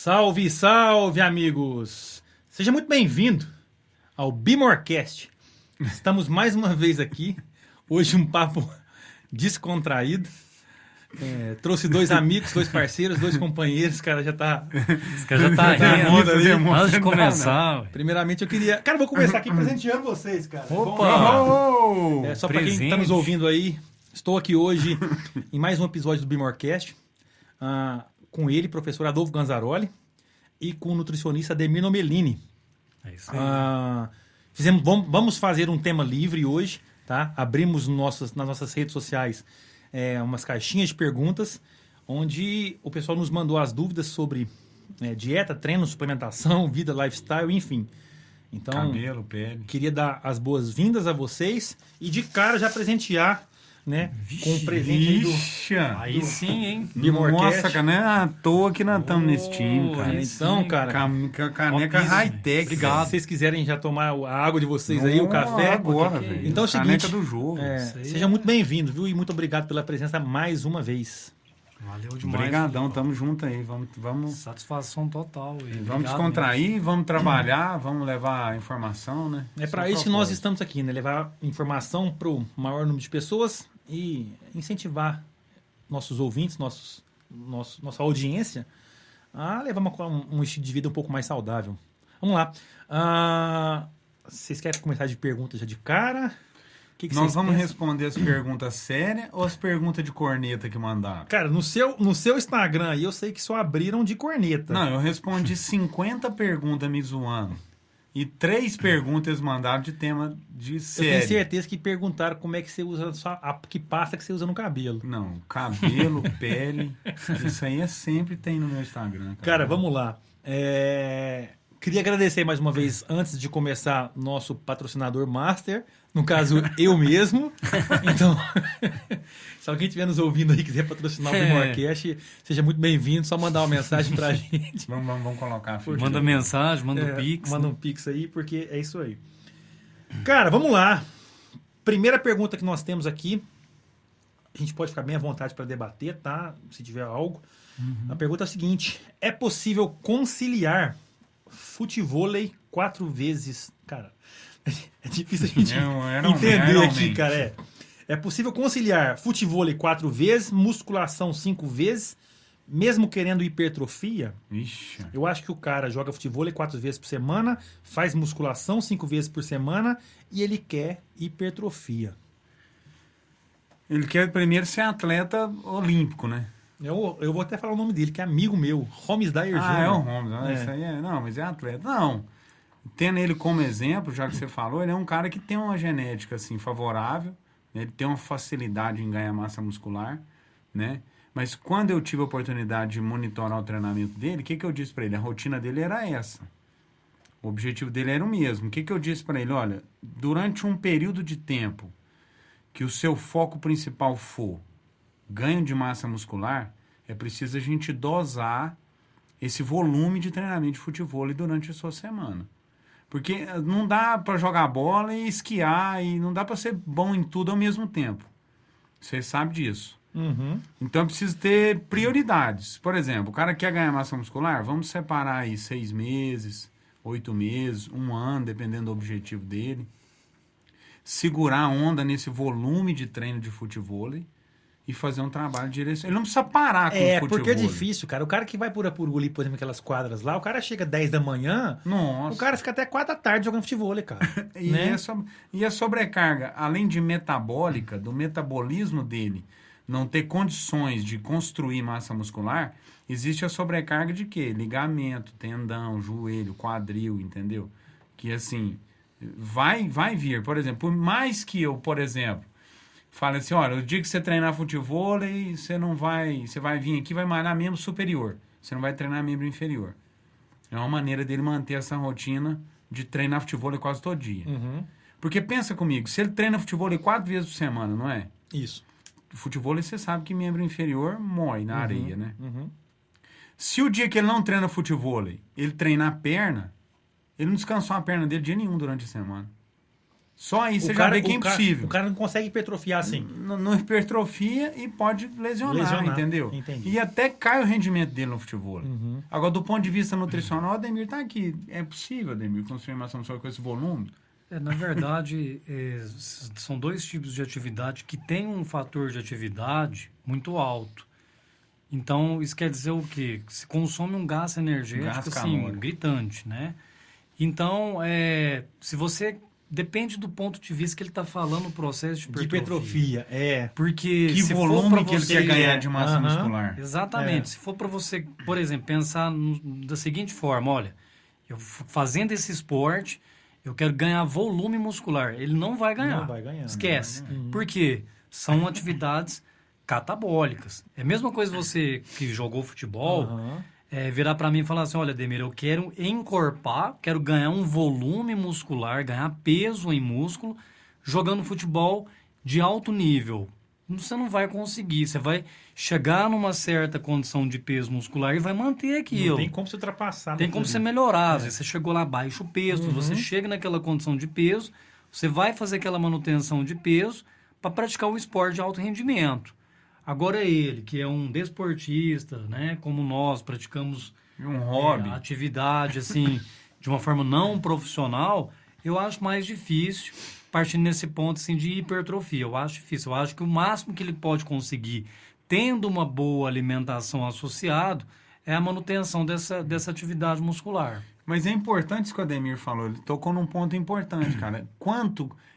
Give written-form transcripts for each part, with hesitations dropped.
Salve, salve, amigos! Seja muito bem-vindo ao Bimorcast. Estamos mais uma vez aqui. Hoje um papo descontraído. Trouxe dois amigos, dois parceiros, dois companheiros. Cara, já tá... Esse cara já tá rindo. Antes de começar... Primeiramente, eu queria... Cara, eu vou começar aqui presenteando vocês, cara. Opa! Só pra quem tá nos ouvindo aí, estou aqui hoje em mais um episódio do Bimorcast. Com ele, professor Adolfo Ganzaroli, e com o nutricionista Ademir Nomelini. É isso aí. Vamos fazer um tema livre hoje, tá? Abrimos nas nossas redes sociais umas caixinhas de perguntas, onde o pessoal nos mandou as dúvidas sobre dieta, treino, suplementação, vida, lifestyle, enfim. Então, cabelo, pele. Queria dar as boas-vindas a vocês e de cara já presentear, né, com um presente aí do... Aí sim, hein? Bimorcast. Nossa, cara, não é à toa que nós estamos nesse time, cara. Então, cara... Caneca high-tech. Obrigado. Se vocês quiserem já tomar a água de vocês aí, o café... Agora, velho. Então é o Caneca seguinte... do jogo. Seja muito bem-vindo, viu? E muito obrigado pela presença mais uma vez. Valeu demais. Obrigadão, tamo junto aí. Vamos... Satisfação total. Vamos descontrair, vamos trabalhar, vamos levar informação, né? É para isso que nós estamos aqui, né? Levar informação para o maior número de pessoas e incentivar nossos ouvintes, nossa audiência a levar um estilo de vida um pouco mais saudável. Vamos lá. Vocês querem começar de pergunta já de cara? Nós vamos responder as perguntas sérias ou as perguntas de corneta que mandaram? Cara, no seu Instagram aí eu sei que só abriram de corneta. Não, eu respondi 50 perguntas me zoando. E 3 perguntas mandaram de tema de série. Eu tenho certeza que perguntaram como é que você usa que pasta que você usa no cabelo. Não, cabelo, pele, isso aí sempre tem no meu Instagram. Cara, vamos lá. Queria agradecer mais uma vez, antes de começar, nosso patrocinador master, no caso, eu mesmo. Então, se alguém estiver nos ouvindo aí e quiser patrocinar o Bimorcast, seja muito bem-vindo, só mandar uma mensagem pra gente. Vamos colocar. Manda mensagem, manda um pix. Manda um pix aí, porque é isso aí. Cara, vamos lá. Primeira pergunta que nós temos aqui, a gente pode ficar bem à vontade para debater, tá? Se tiver algo. A pergunta é a seguinte: é possível conciliar futevôlei 4 vezes? Cara, é difícil a gente entender aqui, cara. É possível conciliar futevôlei 4 vezes, musculação 5 vezes, mesmo querendo hipertrofia? Ixi. Eu acho que o cara joga futevôlei 4 vezes por semana, faz musculação 5 vezes por semana e ele quer hipertrofia. Ele quer primeiro ser atleta olímpico, né? Eu vou até falar o nome dele, que é amigo meu, Homes Dyer Jr. É o Holmes. Isso aí não, mas é atleta. Não, tendo ele como exemplo, já que você falou, ele é um cara que tem uma genética assim, favorável, né? Ele tem uma facilidade em ganhar massa muscular, né? Mas quando eu tive a oportunidade de monitorar o treinamento dele, o que eu disse para ele? A rotina dele era essa. O objetivo dele era o mesmo. O que eu disse para ele? Olha, durante um período de tempo que o seu foco principal for ganho de massa muscular, é preciso a gente dosar esse volume de treinamento de futevôlei durante a sua semana. Porque não dá para jogar bola e esquiar, e não dá para ser bom em tudo ao mesmo tempo. Você sabe disso. Uhum. Então, é preciso ter prioridades. Por exemplo, o cara quer ganhar massa muscular, vamos separar aí 6 meses, 8 meses, 1 ano, dependendo do objetivo dele. Segurar a onda nesse volume de treino de futevôlei e fazer um trabalho de direção. Ele não precisa parar com o futevôlei. Porque é difícil, cara. O cara que vai por ali, por exemplo, aquelas quadras lá, o cara chega 10 da manhã, Nossa. O cara fica até 4 da tarde jogando futevôlei, cara. E, né? E a sobrecarga, além de metabólica, do metabolismo dele não ter condições de construir massa muscular, existe a sobrecarga de quê? Ligamento, tendão, joelho, quadril, entendeu? Que assim, vai vir. Por exemplo, por mais que eu, por exemplo, fala assim, olha, o dia que você treinar futevôlei, você vai vir aqui e vai malhar membro superior. Você não vai treinar membro inferior. É uma maneira dele manter essa rotina de treinar futevôlei quase todo dia. Uhum. Porque pensa comigo, se ele treina futevôlei 4 vezes por semana, não é? Isso. Futevôlei você sabe que membro inferior mói na areia, né? Uhum. Se o dia que ele não treina futevôlei, ele treinar a perna, ele não descansou a perna dele dia nenhum durante a semana. Só aí você já vê que é impossível. O cara não consegue hipertrofiar assim. Não hipertrofia e pode lesionar, entendeu? Entendi. E até cai o rendimento dele no futebol. Agora, do ponto de vista nutricional, o Ademir tá aqui. É possível, Ademir, construir massa muscular com esse volume? Na verdade, são dois tipos de atividade que têm um fator de atividade muito alto. Então, isso quer dizer o quê? Que se consome um gasto energético, assim, gritante, né? Então, se você... Depende do ponto de vista que ele está falando o processo de hipertrofia. Porque que se volume for que ele quer ganhar de massa muscular. Exatamente. Se for para você, por exemplo, pensar da seguinte forma, olha, eu fazendo esse esporte, eu quero ganhar volume muscular. Ele não vai ganhar. Não vai ganhar. Esquece. Por quê? São atividades catabólicas. É a mesma coisa você que jogou futebol... virar para mim e falar assim, olha, Ademir, eu quero encorpar, quero ganhar um volume muscular, ganhar peso em músculo, jogando futebol de alto nível. Você não vai conseguir, você vai chegar numa certa condição de peso muscular e vai manter aquilo. Não tem como você ultrapassar. Tem como você melhorar, às vezes você chegou lá baixo o peso, você chega naquela condição de peso, você vai fazer aquela manutenção de peso para praticar o esporte de alto rendimento. Agora ele, que é um desportista, né, como nós praticamos um hobby, atividade assim, de uma forma não profissional, eu acho mais difícil, partindo nesse ponto assim, de hipertrofia. Eu acho difícil. Eu acho que o máximo que ele pode conseguir, tendo uma boa alimentação associado, é a manutenção dessa atividade muscular. Mas é importante isso que o Ademir falou. Ele tocou num ponto importante, cara.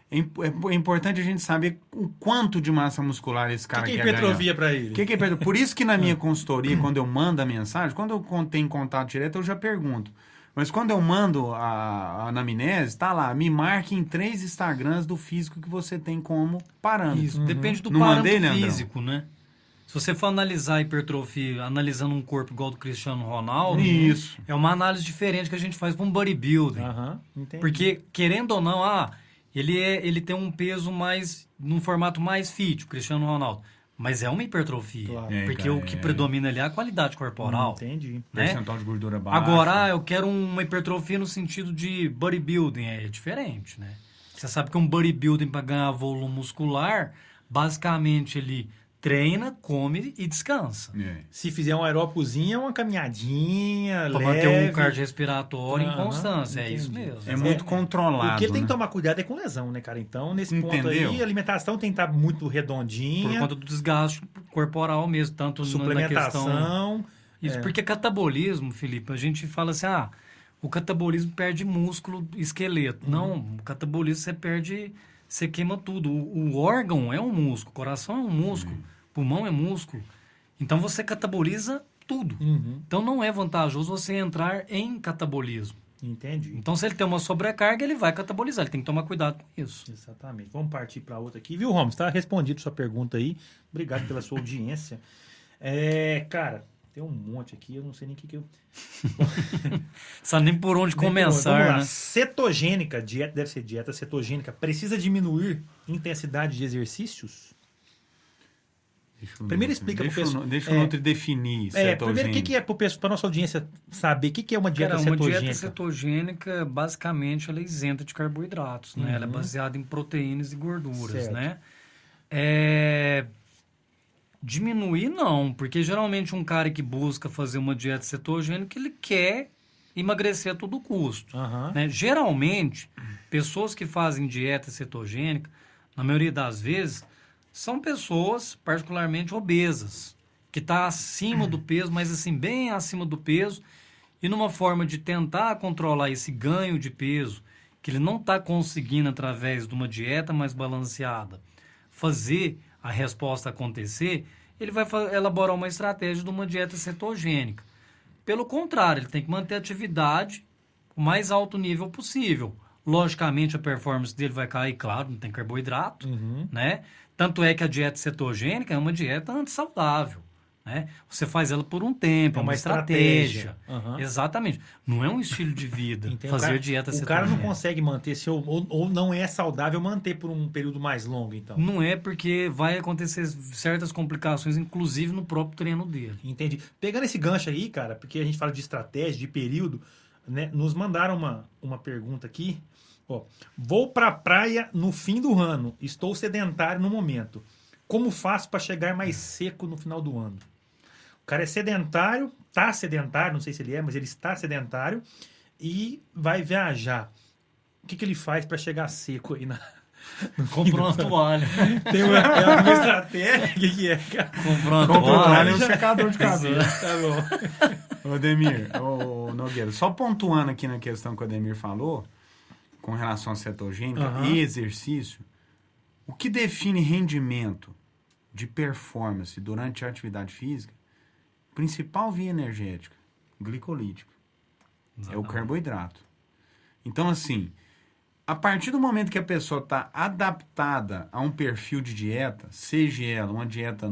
É importante a gente saber o quanto de massa muscular esse cara quer ganhar. O que é hipertrofia para ele? Que é hipertrofia? Por isso que na minha consultoria, quando eu mando a mensagem, quando eu tenho contato direto, eu já pergunto. Mas quando eu mando a anamnese, tá lá, me marque em 3 Instagrams do físico que você tem como parâmetro. Isso, depende do parâmetro físico, né? Se você for analisar a hipertrofia, analisando um corpo igual ao do Cristiano Ronaldo, isso. É uma análise diferente que a gente faz para um bodybuilding. Entendi. Porque, querendo ou não, ele tem um peso mais, num formato mais fit, o Cristiano Ronaldo. Mas é uma hipertrofia. Claro. Porque o que predomina ali é a qualidade corporal. Entendi. Né? Percentual de gordura baixo. Agora, eu quero uma hipertrofia no sentido de bodybuilding. É diferente, né? Você sabe que um bodybuilding, para ganhar volume muscular, basicamente ele treina, come e descansa. Se fizer um aeróbicozinho, uma caminhadinha, pra leve. manter um cardiorrespiratório em constância. É isso mesmo. É muito controlado. O que ele tem que tomar cuidado é com lesão, né, cara? Então, nesse ponto aí, a alimentação tem que estar muito redondinha. Por conta do desgaste corporal mesmo, tanto suplementação. Na questão... Isso, porque catabolismo, Felipe, a gente fala assim, o catabolismo perde músculo e esqueleto. Não, o catabolismo você perde... Você queima tudo. O órgão é um músculo, o coração é um músculo, pulmão é músculo. Então você cataboliza tudo. Então não é vantajoso você entrar em catabolismo. Entendi. Então se ele tem uma sobrecarga, ele vai catabolizar. Ele tem que tomar cuidado com isso. Exatamente. Vamos partir para outra aqui. Viu, Romulo? Está respondido sua pergunta aí. Obrigado pela sua audiência. Cara... Tem um monte aqui, eu não sei nem o que eu... Sabe nem por onde começar, né? Cetogênica, dieta, deve ser dieta cetogênica, precisa diminuir intensidade de exercícios? Primeiro explica para o pessoal. Deixa o Nutri definir cetogênica. Primeiro, o que é para a nossa audiência saber? O que é uma dieta cetogênica? Uma dieta cetogênica, basicamente, ela é isenta de carboidratos, né? Ela é baseada em proteínas e gorduras, né? Diminuir não, porque geralmente um cara que busca fazer uma dieta cetogênica, ele quer emagrecer a todo custo. Né? Geralmente, pessoas que fazem dieta cetogênica, na maioria das vezes, são pessoas particularmente obesas, que estão acima do peso, mas assim, bem acima do peso, e numa forma de tentar controlar esse ganho de peso, que ele não está conseguindo através de uma dieta mais balanceada, fazer a resposta acontecer, ele vai elaborar uma estratégia de uma dieta cetogênica. Pelo contrário, ele tem que manter a atividade o mais alto nível possível. Logicamente, a performance dele vai cair, claro, não tem carboidrato, né? Tanto é que a dieta cetogênica é uma dieta antissaudável, né? Você faz ela por um tempo, é uma estratégia. Exatamente. Não é um estilo de vida fazer dieta cetogênica. O cara não consegue manter, ou não é saudável manter por um período mais longo, então. Não é, porque vai acontecer certas complicações, inclusive no próprio treino dele. Entendi. Pegando esse gancho aí, cara, porque a gente fala de estratégia, de período, né? Nos mandaram uma pergunta aqui, Ó, vou pra praia no fim do ano. Estou sedentário no momento. Como faço para chegar mais seco no final do ano? O cara é sedentário, tá sedentário, não sei se ele é, mas ele está sedentário e vai viajar. O que ele faz para chegar seco aí Comprou uma toalha. Tem uma estratégia? O que é, cara? Comprou uma Comprou toalha. um secador de cabelo. Tá bom. Ô, Ademir, ô, Nogueira, só pontuando aqui na questão que o Ademir falou, com relação à cetogênica e exercício, o que define rendimento de performance durante a atividade física, principal via energética, glicolítica, é o carboidrato. Então, assim, a partir do momento que a pessoa está adaptada a um perfil de dieta, seja ela uma dieta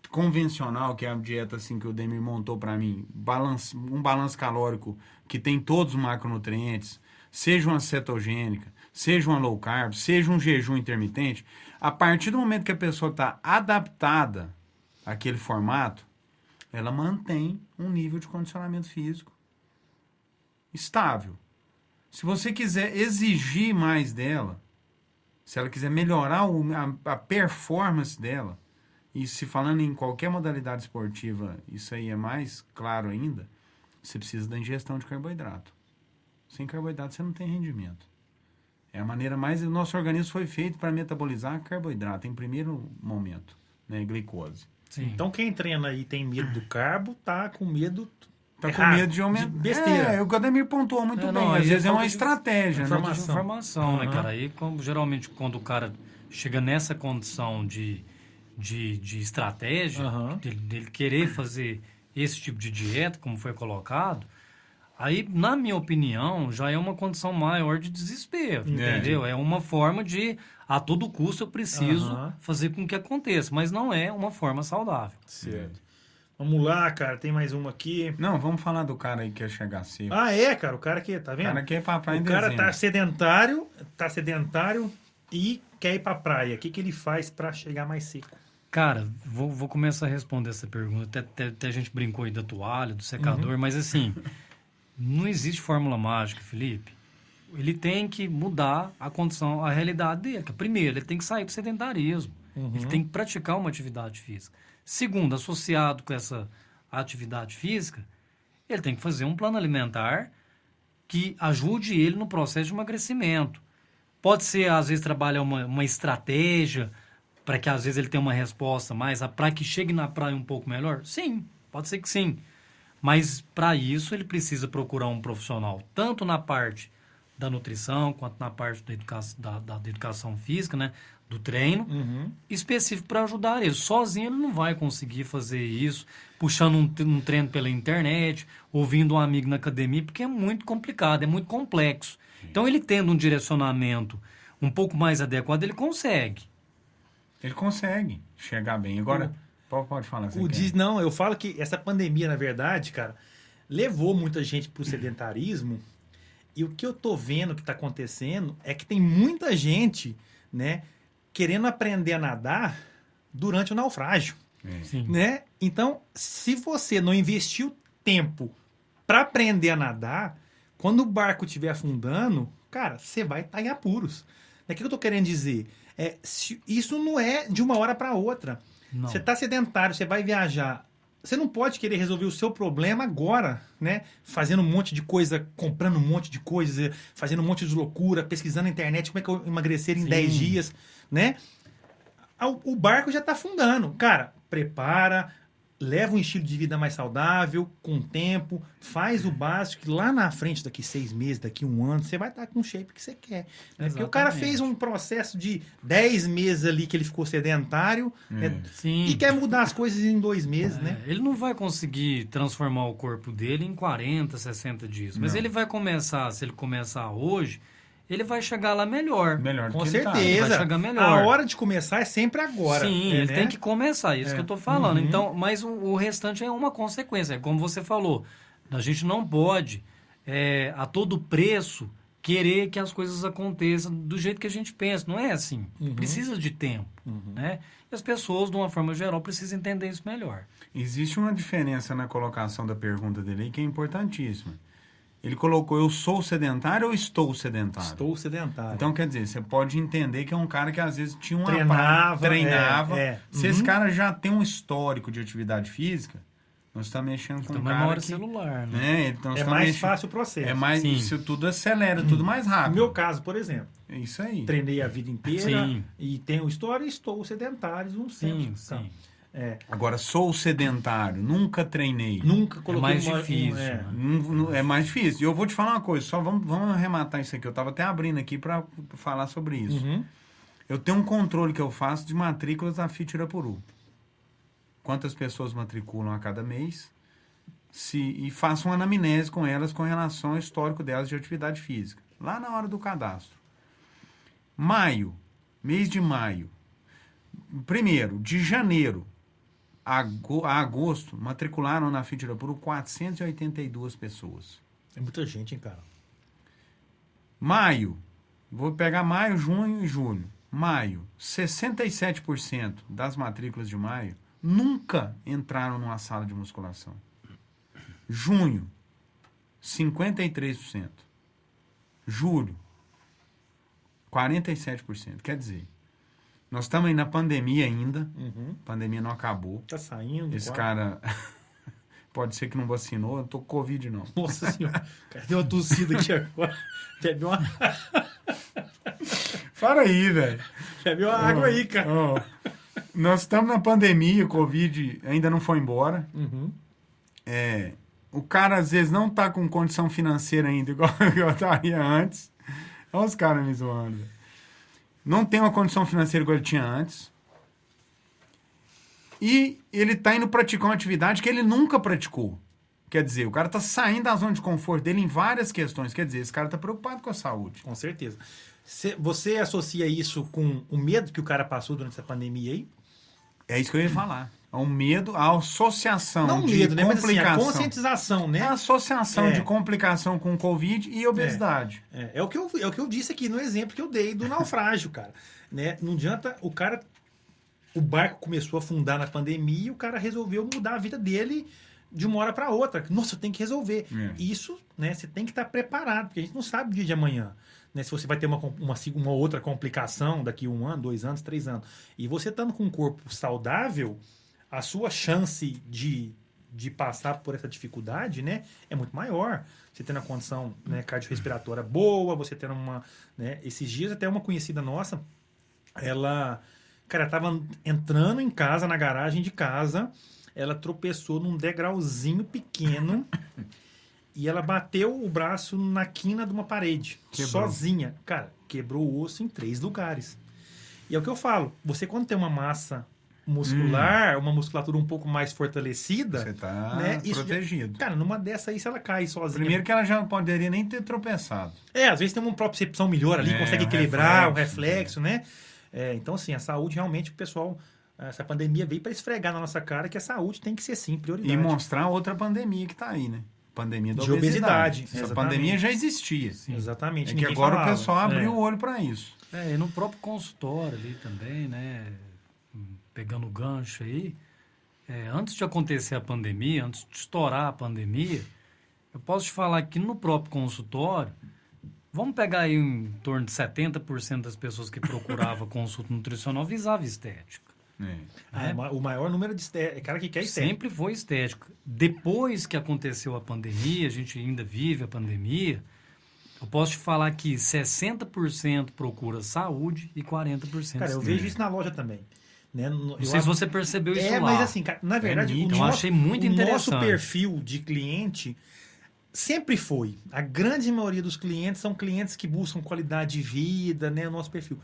convencional, que é a dieta assim que o Ademir montou para mim, um balanço calórico que tem todos os macronutrientes, seja uma cetogênica, seja uma low carb, seja um jejum intermitente, a partir do momento que a pessoa está adaptada àquele formato, ela mantém um nível de condicionamento físico estável. Se você quiser exigir mais dela, se ela quiser melhorar a performance dela, e se falando em qualquer modalidade esportiva, isso aí é mais claro ainda, você precisa da ingestão de carboidrato. Sem carboidrato você não tem rendimento. É a maneira mais... O nosso organismo foi feito para metabolizar carboidrato em primeiro momento, né? Glicose. Sim. Então quem treina aí tem medo do carbo, tá com medo... Tá com medo de aumentar. Besteira. O Ademir pontuou muito bem. Não, Às vezes é uma de estratégia. Informação, né, cara? Aí, geralmente, quando o cara chega nessa condição de estratégia, dele querer fazer esse tipo de dieta, como foi colocado, aí, na minha opinião, já é uma condição maior de desespero, entendeu? É uma forma de, a todo custo, eu preciso fazer com que aconteça, mas não é uma forma saudável. Certo. Vamos lá, cara, tem mais uma aqui. Não, vamos falar do cara aí que quer chegar cedo. Ah, é, cara, o cara que, tá vendo? O cara quer ir pra praia em dezembro. O cara tá sedentário e quer ir pra praia. O que ele faz pra chegar mais seco? Cara, vou começar a responder essa pergunta. Até a gente brincou aí da toalha, do secador, mas assim, não existe fórmula mágica, Felipe. Ele tem que mudar a condição, a realidade dele. Primeiro, ele tem que sair do sedentarismo. Ele tem que praticar uma atividade física. Segundo, associado com essa atividade física, ele tem que fazer um plano alimentar que ajude ele no processo de emagrecimento. Pode ser, às vezes, trabalhar uma estratégia para que, às vezes, ele tenha uma resposta mais, para que chegue na praia um pouco melhor? Sim, pode ser que sim. Mas, para isso, ele precisa procurar um profissional, tanto na parte da nutrição, quanto na parte da educação física, né? Do treino, específico para ajudar ele. Sozinho ele não vai conseguir fazer isso, puxando um treino pela internet, ouvindo um amigo na academia, porque é muito complicado, é muito complexo. Então, ele tendo um direcionamento um pouco mais adequado, ele consegue. Ele consegue chegar bem. Agora, pode falar assim. Não, eu falo que essa pandemia, na verdade, cara, levou muita gente pro sedentarismo, e o que eu tô vendo que tá acontecendo é que tem muita gente, né, querendo aprender a nadar durante o naufrágio, né? Então, se você não investiu tempo para aprender a nadar, quando o barco estiver afundando, cara, você vai estar em apuros. O que eu tô querendo dizer? Isso não é de uma hora para outra. Não. Você tá sedentário, você vai viajar. Você não pode querer resolver o seu problema agora, né? Fazendo um monte de coisa, comprando um monte de coisa, fazendo um monte de loucura, pesquisando na internet como é que eu emagrecer em 10 dias, né? O barco já está afundando. Cara, prepara, leva um estilo de vida mais saudável, com tempo, faz o básico, que lá na frente, daqui 6 meses, daqui 1 ano, você vai estar com o shape que você quer. Né? Porque o cara fez um processo de 10 meses ali que ele ficou sedentário, né? E quer mudar as coisas em 2 meses, né? Ele não vai conseguir transformar o corpo dele em 40, 60 dias. Mas ele vai começar, se ele começar hoje, ele vai chegar lá melhor. Melhor do com que certeza. Ele vai chegar melhor. A hora de começar é sempre agora. Sim, ele tem que começar, isso que eu tô falando. Então, mas o restante é uma consequência. Como você falou, a gente não pode, a todo preço, querer que as coisas aconteçam do jeito que a gente pensa. Não é assim. Precisa de tempo. Né? E as pessoas, de uma forma geral, precisam entender isso melhor. Existe uma diferença na colocação da pergunta dele aí que é importantíssima. Ele colocou, eu sou sedentário ou estou sedentário? Estou sedentário. Então, quer dizer, você pode entender que é um cara que às vezes tinha uma treinava. Se esse cara já tem um histórico de atividade física, nós estamos mexendo com um cara memória que... celular, né? Então, é mais fácil o processo. É mais, isso tudo acelera, tudo mais rápido. No meu caso, por exemplo. É isso aí. Treinei a vida inteira e tenho história e estou sedentário uns tempos. Sim. Agora, sou sedentário, nunca treinei. Nunca coloquei mais difícil. É mais difícil. E eu vou te falar uma coisa, só vamos arrematar isso aqui. Eu estava até abrindo aqui para falar sobre isso. Uhum. Eu tenho um controle que eu faço de matrículas da FIT Irapuru. Quantas pessoas matriculam a cada mês e faço uma anamnese com elas com relação ao histórico delas de atividade física. Lá na hora do cadastro. Mês de maio. Primeiro, de janeiro a agosto, matricularam na FIT Irapuru 482 pessoas. É muita gente, hein, cara? Maio, vou pegar maio, junho e julho. Maio, 67% das matrículas de maio nunca entraram numa sala de musculação. Junho, 53%. Julho, 47%. Quer dizer, nós estamos aí na pandemia ainda. A pandemia não acabou. Tá saindo. Esse cara pode ser que não vacinou. Eu não tô com Covid, não. Nossa senhora. Cara, deu uma tossida aqui agora. Bebe uma... Para aí, velho. Bebe uma água aí, cara. Nós estamos na pandemia, o Covid ainda não foi embora. O cara, às vezes, não tá com condição financeira ainda, igual eu estaria antes. Olha os caras me zoando, velho. Não tem uma condição financeira igual ele tinha antes. E ele está indo praticar uma atividade que ele nunca praticou. Quer dizer, o cara está saindo da zona de conforto dele em várias questões. Quer dizer, esse cara está preocupado com a saúde. Com certeza. Você associa isso com o medo que o cara passou durante essa pandemia aí? É isso que eu ia falar. É um medo, a associação não de medo, né? Mas assim, a complicação. conscientização, né? A associação de complicação com Covid e obesidade. É o que eu disse aqui no exemplo que eu dei do naufrágio, cara. Né? Não adianta o cara... O barco começou a afundar na pandemia e o cara resolveu mudar a vida dele de uma hora para outra. Nossa, eu tenho que resolver. Isso, né? Você tem que estar preparado, porque a gente não sabe o dia de amanhã. Né, se você vai ter uma outra complicação daqui 1 ano, 2 anos, 3 anos. E você estando com um corpo saudável, a sua chance de passar por essa dificuldade, né, é muito maior. Você tendo a condição, né, cardiorrespiratória boa, você tendo uma... Né, esses dias até uma conhecida nossa, ela estava entrando em casa, na garagem de casa, ela tropeçou num degrauzinho pequeno... E ela bateu o braço na quina de uma parede, sozinha. Cara, quebrou o osso em 3 lugares. E é o que eu falo. Você, quando tem uma massa muscular, uma musculatura um pouco mais fortalecida... Você tá, né, protegido. Cara, numa dessa aí, se ela cai sozinha... Primeiro que ela já não poderia nem ter tropeçado. Às vezes tem uma propriocepção melhor ali, consegue equilibrar o reflexo, né? Então, assim, a saúde realmente, o pessoal... Essa pandemia veio para esfregar na nossa cara que a saúde tem que ser, sim, prioridade. E mostrar outra pandemia que tá aí, né? Pandemia da obesidade. Essa pandemia já existia. Sim. Exatamente. É que agora falava. O pessoal abriu o olho para isso. E no próprio consultório ali também, né? Pegando o gancho aí, antes de acontecer a pandemia, antes de estourar a pandemia, eu posso te falar que no próprio consultório, vamos pegar aí em torno de 70% das pessoas que procuravam consulta nutricional visava estética. O maior número de cara que quer estética. Sempre foi estética. Depois que aconteceu a pandemia, a gente ainda vive a pandemia, eu posso te falar que 60% procura saúde e 40% estética. Cara, eu vejo isso na loja também. Né? Não sei se você percebeu isso lá. Mas assim, cara, na verdade, eu achei muito interessante. Nosso perfil de cliente sempre foi. A grande maioria dos clientes são clientes que buscam qualidade de vida, né? O nosso perfil.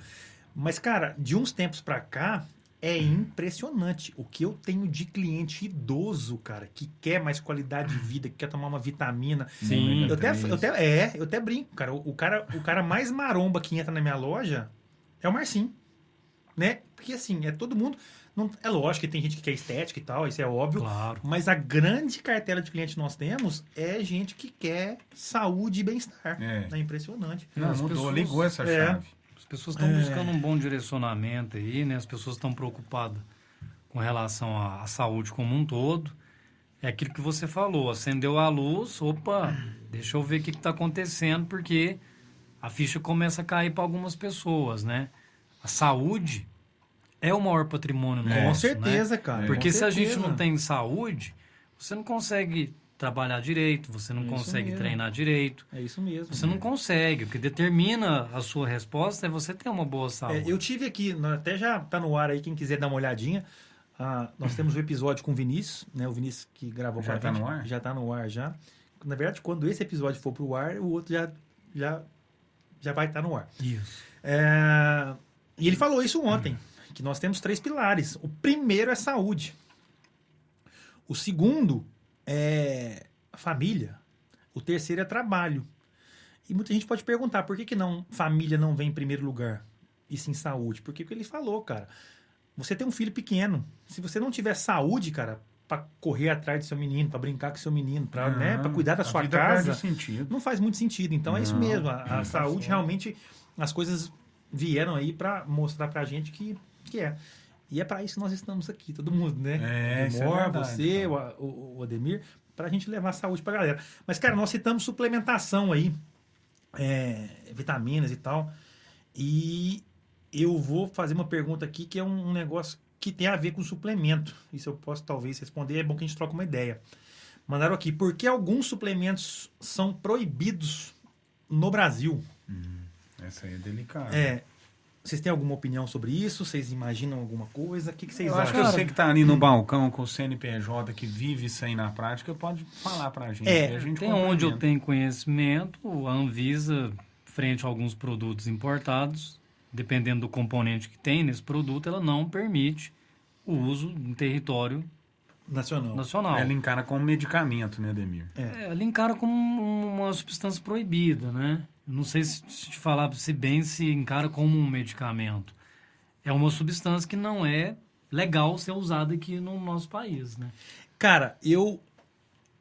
Mas, cara, de uns tempos pra cá, é impressionante o que eu tenho de cliente idoso, cara, que quer mais qualidade de vida, que quer tomar uma vitamina. Sim. Eu até brinco, cara. O cara mais maromba que entra na minha loja é o Marcinho, né? Porque, assim, todo mundo... é lógico que tem gente que quer estética e tal, isso é óbvio. Claro. Mas a grande cartela de clientes que nós temos é gente que quer saúde e bem-estar. É impressionante. Não, mudou, ligou essa chave. As pessoas estão buscando um bom direcionamento aí, né? As pessoas estão preocupadas com relação à saúde como um todo. É aquilo que você falou, acendeu a luz, opa, deixa eu ver o que está acontecendo, porque a ficha começa a cair para algumas pessoas, né? A saúde é o maior patrimônio nosso, Com certeza, né? cara. Porque com se a gente certeza. não tem saúde, você não consegue trabalhar direito, você não Isso consegue mesmo. treinar direito, É isso mesmo. você não consegue. O que determina a sua resposta é você ter uma boa saúde. Eu tive aqui, até já tá no ar aí, quem quiser dar uma olhadinha. Nós temos um episódio com o Vinícius, né? O Vinícius que gravou com a Já tá gente. no ar? Já tá no ar já. Na verdade, quando esse episódio for pro ar, o outro já vai estar no ar. Isso. E ele falou isso ontem, que nós temos 3 pilares. O primeiro é saúde. O segundo é família. O terceiro é trabalho. E muita gente pode perguntar, por que não família não vem em primeiro lugar? E sim saúde. Porque o que ele falou, cara, você tem um filho pequeno. Se você não tiver saúde, cara, para correr atrás do seu menino, para brincar com seu menino, para cuidar da sua casa, não faz muito sentido. Então é isso mesmo. A saúde realmente, as coisas vieram aí para mostrar pra gente que é. E é para isso que nós estamos aqui, todo mundo, né? Ademor, você, o Ademir, para a gente levar a saúde para a galera. Mas, cara, nós citamos suplementação aí, vitaminas e tal. E eu vou fazer uma pergunta aqui que é um negócio que tem a ver com suplemento. Isso eu posso talvez responder, é bom que a gente troque uma ideia. Mandaram aqui, por que alguns suplementos são proibidos no Brasil? Essa aí é delicada. Vocês têm alguma opinião sobre isso? Vocês imaginam alguma coisa? O que vocês Eu acham? acho que você que está ali no balcão com o CNPJ, que vive isso aí na prática, pode falar para a gente. A gente tem onde eu tenho conhecimento, a Anvisa, frente a alguns produtos importados, dependendo do componente que tem nesse produto, ela não permite o uso em território nacional. Ela encara como medicamento, né, Ademir? Ela encara como uma substância proibida, né? Não sei se te falar se bem se encara como um medicamento. É uma substância que não é legal ser usada aqui no nosso país, né? Cara,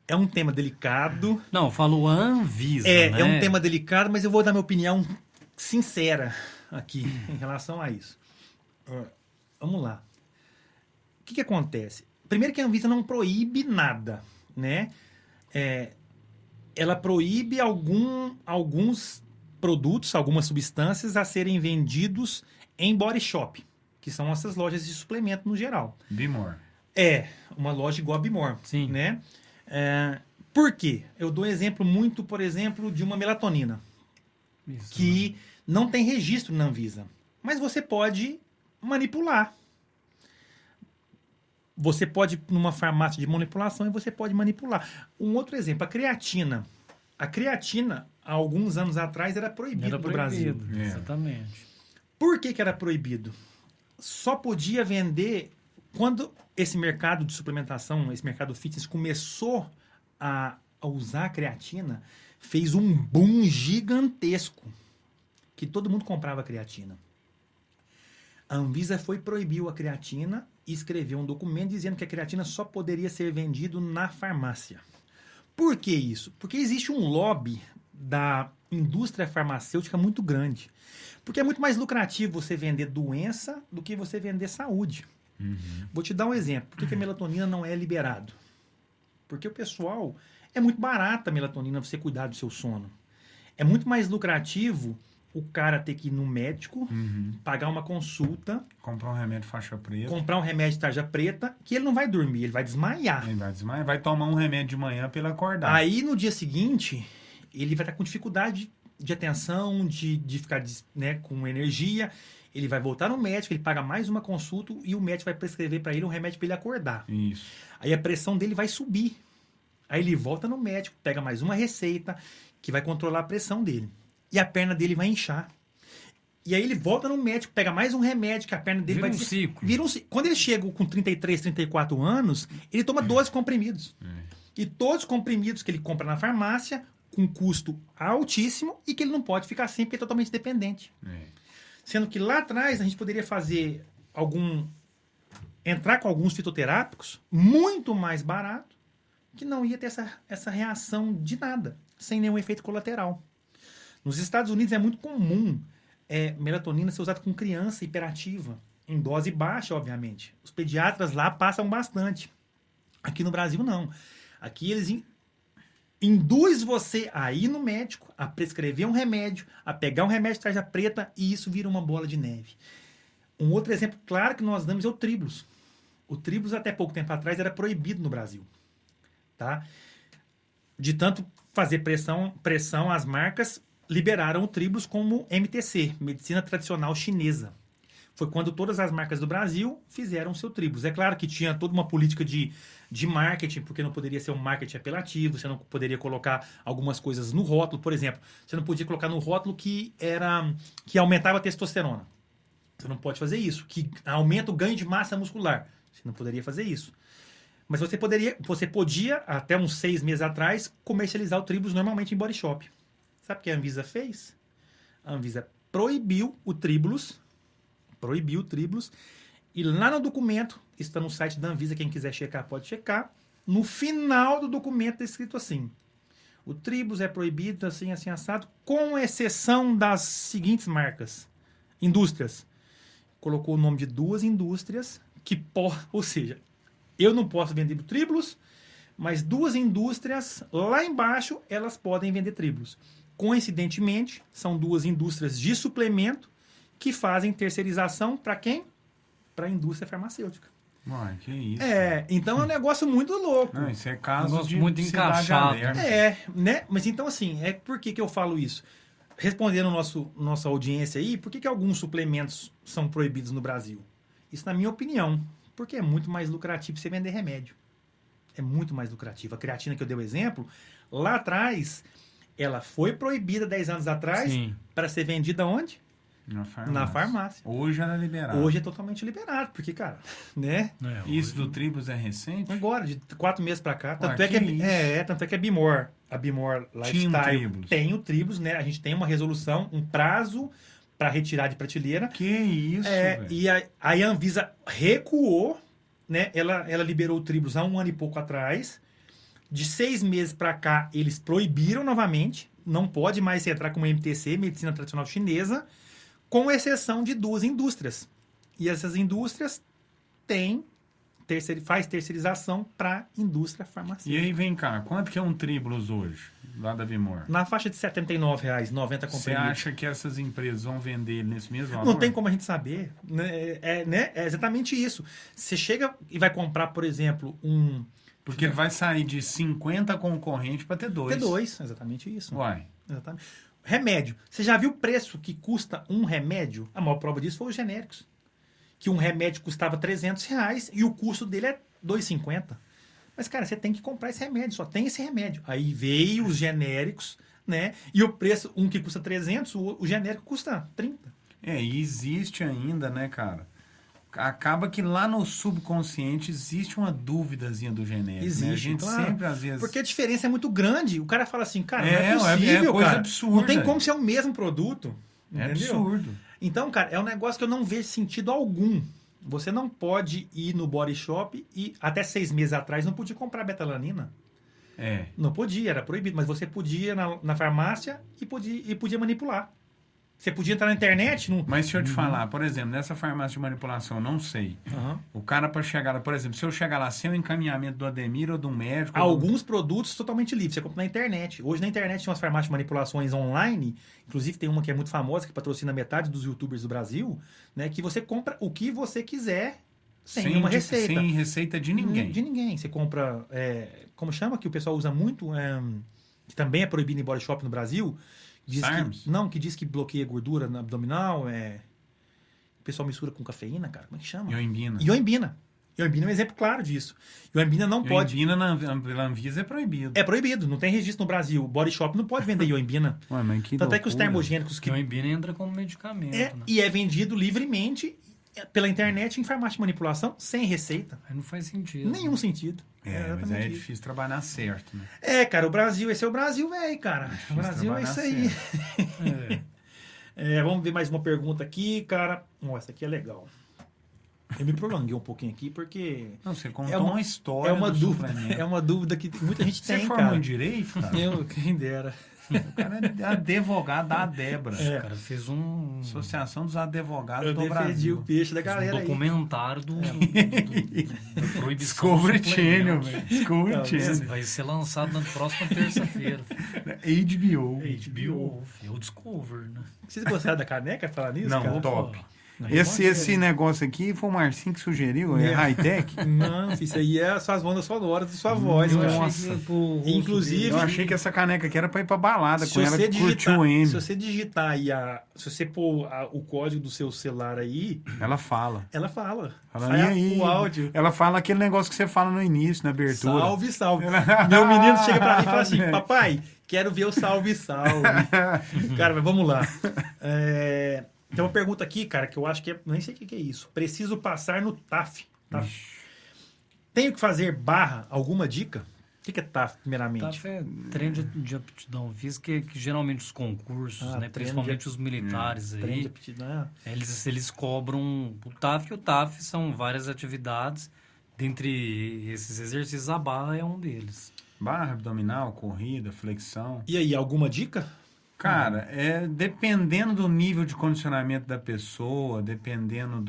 é um tema delicado. Não, eu falo Anvisa, né? É um tema delicado, mas eu vou dar minha opinião sincera aqui em relação a isso. Vamos lá. O que acontece? Primeiro que a Anvisa não proíbe nada, né? Ela proíbe alguns produtos, algumas substâncias a serem vendidos em body shop, que são essas lojas de suplemento no geral. Bimor. Uma loja igual a Bimor. Sim. Né? Por quê? Eu dou exemplo por exemplo, de uma melatonina, que não tem registro na Anvisa, mas você pode manipular. Você pode ir numa farmácia de manipulação e você pode manipular. Um outro exemplo, a creatina. A creatina, há alguns anos atrás, era proibida no Brasil. Exatamente. Por que era proibido? Só podia vender quando esse mercado de suplementação, esse mercado fitness começou a usar a creatina, fez um boom gigantesco, que todo mundo comprava creatina. A Anvisa proibiu a creatina e escreveu um documento dizendo que a creatina só poderia ser vendido na farmácia. Por que isso? Porque existe um lobby da indústria farmacêutica muito grande. Porque é muito mais lucrativo você vender doença do que você vender saúde. Vou te dar um exemplo. Por que a melatonina não é liberado? Porque o pessoal... É muito barata a melatonina para você cuidar do seu sono. É muito mais lucrativo o cara ter que ir no médico, pagar uma consulta... Comprar um remédio faixa preta. Comprar um remédio de tarja preta, que ele não vai dormir, ele vai desmaiar. Ele vai desmaiar, vai tomar um remédio de manhã para ele acordar. Aí, no dia seguinte, ele vai estar com dificuldade de atenção, de ficar com energia. Ele vai voltar no médico, ele paga mais uma consulta e o médico vai prescrever para ele um remédio para ele acordar. Isso. Aí a pressão dele vai subir. Aí ele volta no médico, pega mais uma receita que vai controlar a pressão dele. E a perna dele vai inchar. E aí ele volta no médico, pega mais um remédio que a perna dele Vira vai... um ciclo. Vira um ciclo. Quando ele chega com 33, 34 anos, ele toma 12 comprimidos. E todos os comprimidos que ele compra na farmácia, com custo altíssimo, e que ele não pode ficar sem, porque é totalmente dependente. Sendo que lá atrás a gente poderia fazer entrar com alguns fitoterápicos muito mais barato, que não ia ter essa reação de nada, sem nenhum efeito colateral. Nos Estados Unidos é muito comum melatonina ser usada com criança hiperativa, em dose baixa, obviamente. Os pediatras lá passam bastante. Aqui no Brasil, não. Aqui eles induz você a ir no médico, a prescrever um remédio, a pegar um remédio de tarja preta e isso vira uma bola de neve. Um outro exemplo claro que nós damos é o Tribulus. O Tribulus, até pouco tempo atrás, era proibido no Brasil. Tá? De tanto fazer pressão, as marcas liberaram o Tribulus como MTC, Medicina Tradicional Chinesa. Foi quando todas as marcas do Brasil fizeram o seu Tribulus. É claro que tinha toda uma política de marketing, porque não poderia ser um marketing apelativo, você não poderia colocar algumas coisas no rótulo. Por exemplo, você não podia colocar no rótulo que aumentava a testosterona. Você não pode fazer isso. Que aumenta o ganho de massa muscular. Você não poderia fazer isso. Mas você podia, até uns 6 meses atrás, comercializar o Tribulus normalmente em body shop. Sabe o que a Anvisa fez? A Anvisa proibiu o Tribulus. E lá no documento, está no site da Anvisa, quem quiser checar pode checar. No final do documento está escrito assim: o Tribulus é proibido assim, assim, assado, com exceção das seguintes marcas, indústrias. Colocou o nome de 2 indústrias ou seja, eu não posso vender o Tribulus, mas 2 indústrias lá embaixo elas podem vender Tribulus. Coincidentemente, são 2 indústrias de suplemento que fazem terceirização para quem? Para a indústria farmacêutica. Uai, que isso. Então é um negócio muito louco. Não, isso é caso de muito encaixado. Né? Mas então assim, por que eu falo isso? Respondendo nossa audiência aí, por que alguns suplementos são proibidos no Brasil? Isso na minha opinião, porque é muito mais lucrativo você vender remédio. É muito mais lucrativo. A creatina que eu dei o exemplo, lá atrás, ela foi proibida 10 anos atrás para ser vendida onde? Na farmácia. Hoje ela é liberada. Hoje é totalmente liberado, porque, cara, né? Isso do Tribulus é recente? Agora, de 4 meses pra cá. Tanto é que a Bimor Lifestyle tem o Tribulus, né? A gente tem uma resolução, um prazo para retirar de prateleira. Que isso, velho. E a Anvisa recuou, né? Ela liberou o Tribulus há 1 ano e pouco atrás. De 6 meses pra cá, eles proibiram novamente. Não pode mais entrar como MTC, Medicina Tradicional Chinesa, com exceção de 2 indústrias. E essas indústrias faz terceirização para indústria farmacêutica. E aí, vem cá, quanto que é um Tribulus hoje, lá da Bimor? Na faixa de R$ 79,90 comprimidos. Você acha que essas empresas vão vender nesse mesmo valor? Não tem como a gente saber. É exatamente isso. Você chega e vai comprar, por exemplo, Porque ele vai sair de 50 concorrentes para ter 2. Ter 2, exatamente isso. Uai. Exatamente. Remédio. Você já viu o preço que custa um remédio? A maior prova disso foi os genéricos. Que um remédio custava R$300 e o custo dele é R$2,50. Mas, cara, você tem que comprar esse remédio, só tem esse remédio. Aí veio os genéricos, né? E o preço, um que custa 300, o genérico custa 30. E existe ainda, né, cara? Acaba que lá no subconsciente existe uma dúvidazinha do genérico. Existe, né? A gente sempre, às vezes... Porque a diferença é muito grande. O cara fala assim, cara, não é possível, coisa cara. Absurda. Não tem como ser o mesmo produto. É entendeu? absurdo. Então, cara, é um negócio que eu não vejo sentido algum. Você não pode ir no body shop e até 6 meses atrás não podia comprar betalanina. Não podia, era proibido. Mas você podia na farmácia e podia manipular. Você podia entrar na internet... Mas se eu te falar, por exemplo, nessa farmácia de manipulação, não sei. O cara para chegar lá, por exemplo, se eu chegar lá sem o encaminhamento do Ademir ou do médico... Alguns produtos totalmente livres, você compra na internet. Hoje na internet tem umas farmácias de manipulações online, inclusive tem uma que é muito famosa, que patrocina metade dos youtubers do Brasil, né, que você compra o que você quiser sem uma receita. Sem receita de ninguém. De ninguém. Você compra... como chama, que o pessoal usa muito, que também é proibido em body shop no Brasil... que diz que bloqueia gordura no abdominal. O pessoal mistura com cafeína, cara. Como é que chama? Ioimbina. Ioimbina é um exemplo claro disso. Ioimbina não pode... Ioimbina pela Anvisa é proibido. É proibido, não tem registro no Brasil. O body shop não pode vender ioimbina. Ué, mas que Tanto é que os termogênicos... Ioimbina entra como medicamento. Né? E é vendido livremente pela internet em farmácia de manipulação sem receita. Aí não faz sentido. Nenhum sentido. Mas é difícil trabalhar certo, né? Cara, o Brasil, esse é o Brasil, velho, cara. O Brasil é isso aí. Vamos ver mais uma pergunta aqui, cara. Essa aqui é legal. Eu me prolonguei um pouquinho aqui, porque... Não, você contou uma história É uma dúvida que muita gente tem, cara. Você formou em Direito, cara? Quem dera. O cara é advogado da Adebra. O cara fez Associação dos Advogados do Brasil. Eu defendi o peixe da galera um documentário do proibição Discovery do Channel, suplemento. velho. Discovery Channel. Vai ser lançado na próxima terça-feira. HBO. HBO, o Discover, né? Vocês gostaram da caneca falar nisso, Não, cara? top. Não, Esse negócio aqui foi o Marcinho que sugeriu, é high-tech. Não, isso aí é as suas bandas sonoras de sua voz, Eu cara. achei que pro rosto Inclusive- dele- Eu achei que essa caneca aqui era pra ir pra balada Se com ela, você, que curtiu digitar, o M. se você digitar aí, se você pôr o código do seu celular aí, Ela fala. ela fala. Fala, Sai e aí? o áudio. Ela fala aquele negócio que você fala no início, na abertura. Salve, salve. Meu menino chega pra mim e fala assim, É. papai, quero ver o salve, salve. Cara, mas vamos lá. Tem uma pergunta aqui, cara, que eu acho que nem sei o que é isso. Preciso passar no TAF. Tenho que fazer barra? Alguma dica? O que é TAF, primeiramente? TAF é treino de aptidão física, que geralmente os concursos, Ah, né, treino principalmente de- os militares Treino de aí, aptidão, né? eles cobram o TAF, e o TAF são várias atividades, dentre esses exercícios a barra é um deles. Barra abdominal, corrida, flexão. E aí, alguma dica? Cara, dependendo do nível de condicionamento da pessoa, dependendo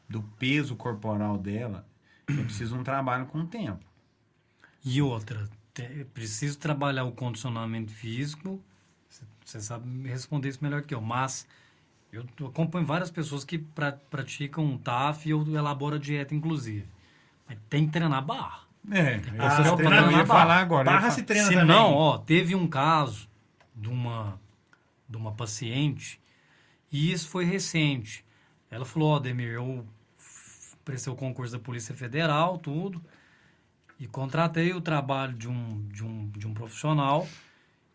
do peso corporal dela, é preciso um trabalho com o tempo. E outra, preciso trabalhar o condicionamento físico, você sabe me responder isso melhor que eu, mas eu acompanho várias pessoas que praticam TAF e eu elaboro a dieta, inclusive. Mas tem que treinar barra. Esse é o eu treinamento ia da falar agora. Barra se treina Se também. não, ó, teve um caso de uma paciente, e isso foi recente. Ela falou, ó, Demir, eu prestei o concurso da Polícia Federal, tudo, e contratei o trabalho de um profissional,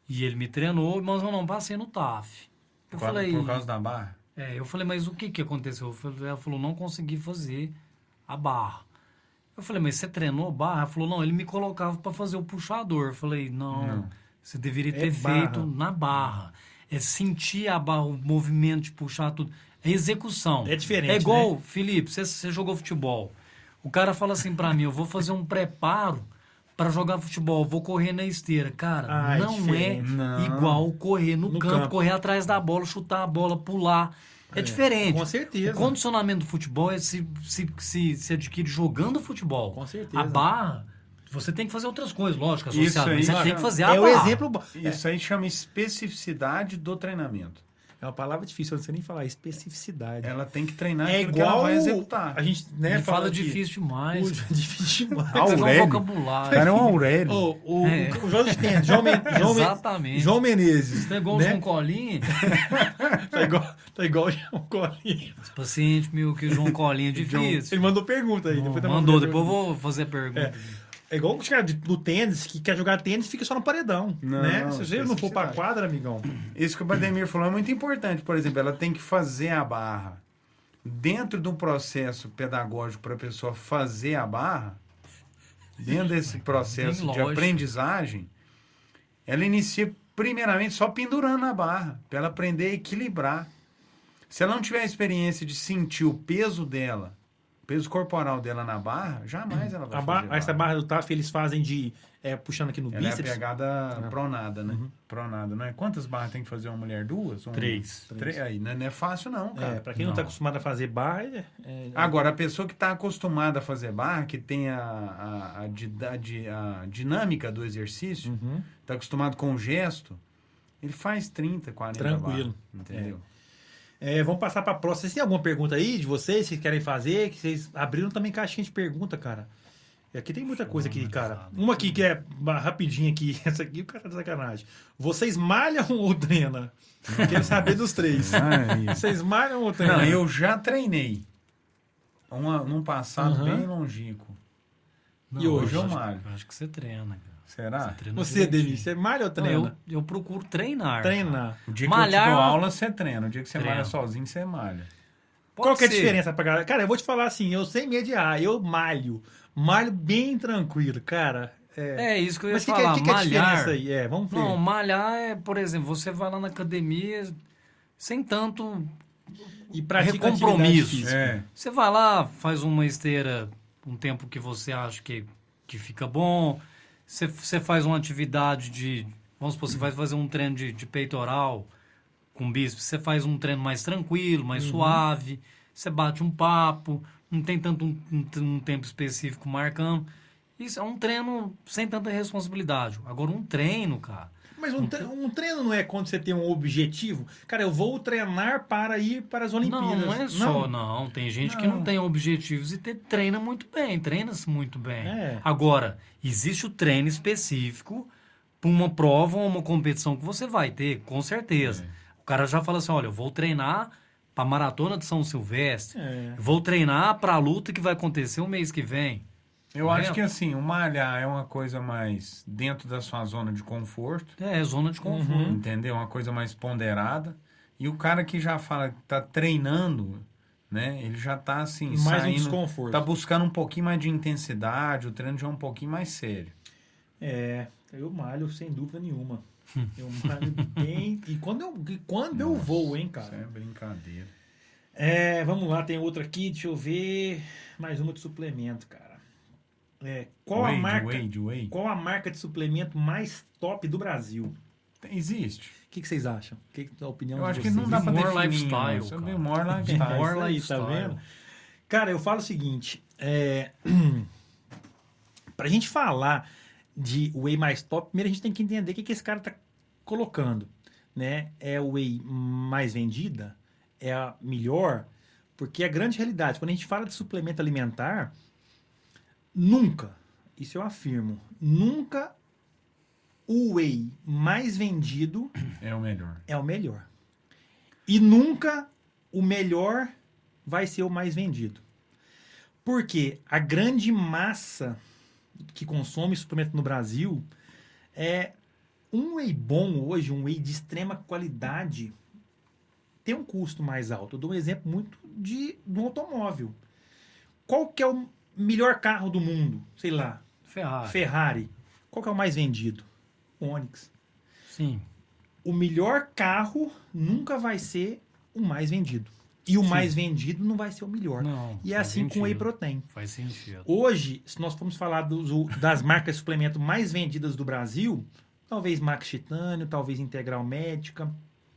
e ele me treinou, mas eu não passei no TAF. Eu falei, Por causa da barra? eu falei, mas o que aconteceu? Ela falou, não consegui fazer a barra. Eu falei, mas você treinou barra? Ela falou, não, ele me colocava para fazer o puxador. Eu falei, não. Você deveria ter feito na barra. É sentir a barra, o movimento de puxar tudo. É execução. É diferente, É igual, né? Felipe, você jogou futebol. O cara fala assim pra mim, eu vou fazer um preparo para jogar futebol, vou correr na esteira. Cara, É não é diferente. Não. igual correr no campo, campo. correr atrás da bola, chutar a bola, pular. É diferente. Com certeza. O condicionamento do futebol se adquire jogando futebol. Com certeza. A barra, você tem que fazer outras coisas, lógico, Isso associado, aí, mas você cara, tem que fazer a É o barra. exemplo... Isso aí chama especificidade do treinamento. É uma palavra difícil, eu não sei nem falar. Especificidade. Ela tem que treinar É aquilo que ela igual... vai executar. A gente, né, Ele fala que- difícil demais. Difícil demais. Tem que pegar um Aurélio. O vocabulário. cara é um Aurélio. O jogo de tênis, Exatamente. João Menezes. Você é igual né? o João Colinha. Tá igual o João Colinha. Esse paciente meu que o João Colinha é difícil. Ele mandou pergunta aí. Depois tá Mandou, mandando depois eu pergunta. vou fazer a pergunta. É igual os caras do tênis, que quer jogar tênis fica só no paredão. Não, né? Se você não for pra especificidade. quadra, amigão. Isso que o Bademir falou é muito importante. Por exemplo, ela tem que fazer a barra. Dentro de um processo pedagógico para a pessoa fazer a barra, dentro desse processo Bem de lógico. aprendizagem, ela inicia primeiramente só pendurando a barra, para ela aprender a equilibrar. Se ela não tiver a experiência de sentir o peso dela, o peso corporal dela na barra, jamais ela vai fazer Essa barra do TAF eles fazem de... puxando aqui no Ela é a bíceps. pegada pronada, né? Pronada, não é? Quantas barras tem que fazer uma mulher? Duas? Três. Aí, não é fácil não, cara. Pra quem não tá acostumado a fazer barra... Agora, a pessoa que está acostumada a fazer barra, que tem a dinâmica do exercício, está acostumado com o gesto, ele faz 30, 40 Tranquilo. barras, entendeu? Vamos passar pra próxima. Vocês têm alguma pergunta aí de vocês que querem fazer? Que vocês abriram também caixinha de pergunta, cara. E aqui tem muita coisa aqui, cara. Uma aqui que é rapidinha aqui. Essa aqui o cara tá de sacanagem. Vocês malham ou treinam? Quero saber dos três. Vocês malham ou treinam? Não, eu já treinei. Num passado bem longínquo. Não, E hoje eu acho- malho. Acho que você treina, cara. Será? treina Você, direitinho. Denis, você malha ou Não, treina? eu procuro treinar. Treinar. O dia que Malhar- eu te dou aula, você treina. O dia que você Treino. malha sozinho, você malha. Pode Qual que é a ser. diferença pra galera? Cara, eu vou te falar assim, eu sem mediar, eu malho. Malho bem tranquilo, cara. É isso que eu ia Mas que falar. que é a malhar. diferença aí? Vamos ver. Não, malhar é, por exemplo, você vai lá na academia sem tanto E pratica compromisso. atividade física. Você vai lá, faz uma esteira um tempo que você acha que fica bom. Você faz uma atividade de... Vamos supor, você vai fazer um treino de peitoral com bíceps. Você faz um treino mais tranquilo, mais suave. Você bate um papo. não tem tanto um tempo específico marcando. Isso é um treino sem tanta responsabilidade. Agora, um treino, cara... Mas um treino não é quando você tem um objetivo? Cara, eu vou treinar para ir para as Olimpíadas. Não é só, não. Tem gente que não tem objetivos e treina muito bem, treina-se muito bem. Agora, existe o treino específico para uma prova ou uma competição que você vai ter, com certeza. O cara já fala assim, olha, eu vou treinar para a Maratona de São Silvestre, vou treinar para a luta que vai acontecer o mês que vem. Eu acho que assim, o malhar é uma coisa mais dentro da sua zona de conforto. É, zona de conforto. Entendeu? Uma coisa mais ponderada. E o cara que já fala que tá treinando, né? Ele já tá assim, mais saindo, um desconforto. Tá buscando um pouquinho mais de intensidade, o treino já é um pouquinho mais sério. Eu malho sem dúvida nenhuma. Eu malho bem. E quando eu vou, hein, cara? Isso é brincadeira. Vamos lá, tem outra aqui, deixa eu ver. Mais uma de suplemento, cara. Qual a marca de suplemento mais top do Brasil? Existe. O que vocês acham? Que a opinião eu de acho vocês? que não dá pra More definir. lifestyle, More lifestyle. More Aí, lifestyle. tá vendo? Cara, eu falo o seguinte. Pra gente falar de whey mais top, primeiro a gente tem que entender o que esse cara tá colocando. Né? É o whey mais vendida? É a melhor? Porque a grande realidade, quando a gente fala de suplemento alimentar... Nunca, isso eu afirmo, nunca o whey mais vendido é o melhor. E nunca o melhor vai ser o mais vendido. Porque a grande massa que consome suplemento no Brasil um whey bom hoje, um whey de extrema qualidade, tem um custo mais alto. Eu dou um exemplo muito do automóvel. Qual que é o melhor carro do mundo? Sei lá. Ferrari. Qual que é o mais vendido? Onix. Sim. O melhor carro nunca vai ser o mais vendido. E o mais vendido não vai ser o melhor. Não, e é assim com o whey protein. Faz sentido. Hoje, se nós formos falar das marcas de suplemento mais vendidas do Brasil, talvez Max Titânio, talvez Integral Médica,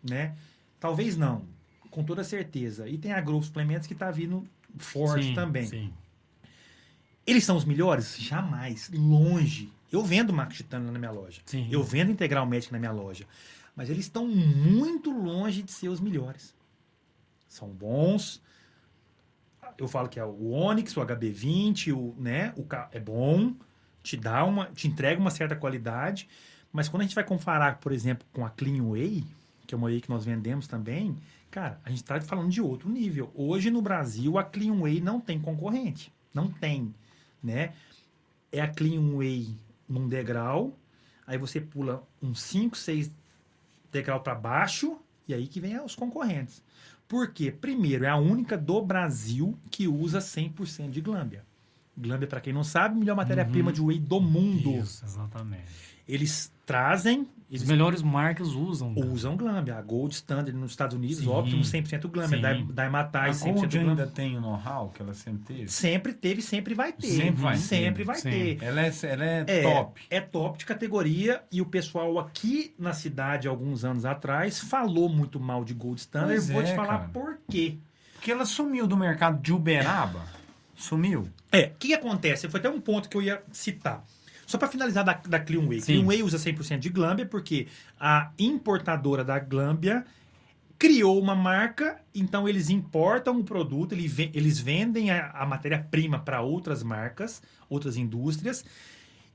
né? Talvez não, com toda certeza. E tem a Growth Suplementos que está vindo forte também. Sim. Eles são os melhores? Jamais. Longe. Eu vendo Max Titânio na minha loja. Sim. Eu vendo Integral Médica na minha loja. Mas eles estão muito longe de ser os melhores. São bons. Eu falo que é o Onix, o HB20, é bom, te entrega uma certa qualidade, mas quando a gente vai comparar, por exemplo, com a Clean Whey, que é uma whey que nós vendemos também, cara, a gente está falando de outro nível. Hoje no Brasil a Clean Whey não tem concorrente. Não tem, né? É a Clean Whey num degrau, aí você pula uns 5, 6 degrau para baixo, e aí que vem os concorrentes. Por quê? Primeiro, é a única do Brasil que usa 100% de glâmbia. Glâmbia, para quem não sabe, melhor matéria-prima de whey do mundo. Isso, exatamente. Eles trazem... As melhores marcas usam. Usam glâmbia. A Gold Standard nos Estados Unidos, óbvio, 100% glâmbia. Da Hematai, 100% Gold glâmbia. ainda tem o know-how que ela sempre teve? Sempre teve, sempre vai ter. Sempre vai ter. Ela é top. É top de categoria. E o pessoal aqui na cidade, alguns anos atrás, falou muito mal de Gold Standard. Vou te falar por quê. Porque ela sumiu do mercado de Uberaba. Sumiu. O que acontece? Foi até um ponto que eu ia citar. Só para finalizar da Clean Whey. Clean Whey usa 100% de glâmbia porque a importadora da glâmbia criou uma marca, então eles importam o produto, eles vendem a matéria-prima para outras marcas, outras indústrias,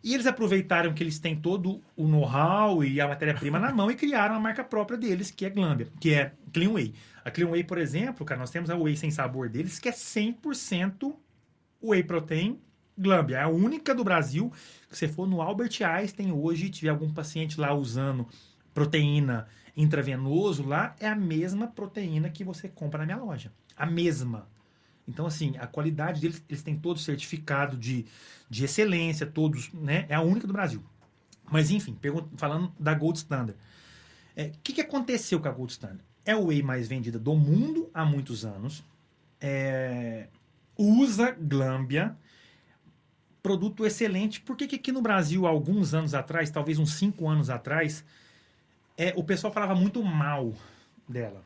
e eles aproveitaram que eles têm todo o know-how e a matéria-prima na mão e criaram a marca própria deles, que é glâmbia, que é Clean Whey. A Clean Whey, por exemplo, cara, nós temos a Whey sem sabor deles, que é 100% Whey Protein glâmbia. É a única do Brasil que você for no Albert Einstein hoje, tiver algum paciente lá usando proteína intravenoso lá, é a mesma proteína que você compra na minha loja. A mesma. Então, assim, a qualidade deles, eles têm todo certificado de excelência, todos, né? É a única do Brasil. Mas, enfim, falando da Gold Standard. O que aconteceu com a Gold Standard? É a whey mais vendida do mundo há muitos anos. Usa glâmbia. Produto excelente. Por que aqui no Brasil, há alguns anos atrás, talvez uns 5 anos atrás, o pessoal falava muito mal dela?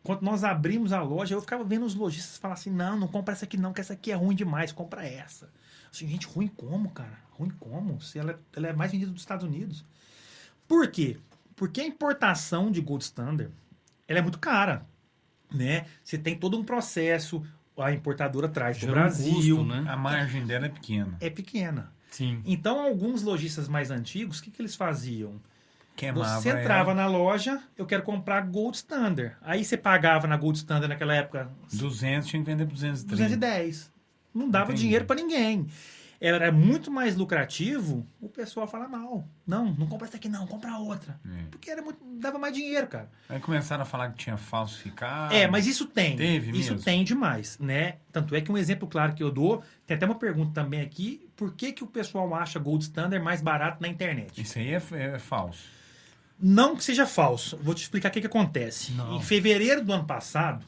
quando nós abrimos a loja, eu ficava vendo os lojistas falar assim, não compra essa aqui não, que essa aqui é ruim demais, compra essa. Assim, gente, ruim como, cara? Ruim como? Se ela é mais vendida dos Estados Unidos. Por quê? Porque a importação de Gold Standard, ela é muito cara, né? Você tem todo um processo, a importadora traz para o Brasil. Custo, né? A margem dela é pequena. É pequena. Sim. Então, alguns lojistas mais antigos, o que eles faziam? Queimava Você entrava na loja, eu quero comprar Gold Standard. Aí você pagava na Gold Standard naquela época 200, tinha que vender por 230. 210. Não dava dinheiro para ninguém. Era muito mais lucrativo, o pessoal fala, não compra essa aqui não, compra outra. Porque dava mais dinheiro, cara. Aí começaram a falar que tinha falsificado. Mas isso tem. Teve isso mesmo? Tem demais, né? Tanto é que um exemplo claro que eu dou, tem até uma pergunta também aqui, por que o pessoal acha Gold Standard mais barato na internet? Isso aí é falso. Não que seja falso. Vou te explicar o que acontece. Não. Em fevereiro do ano passado,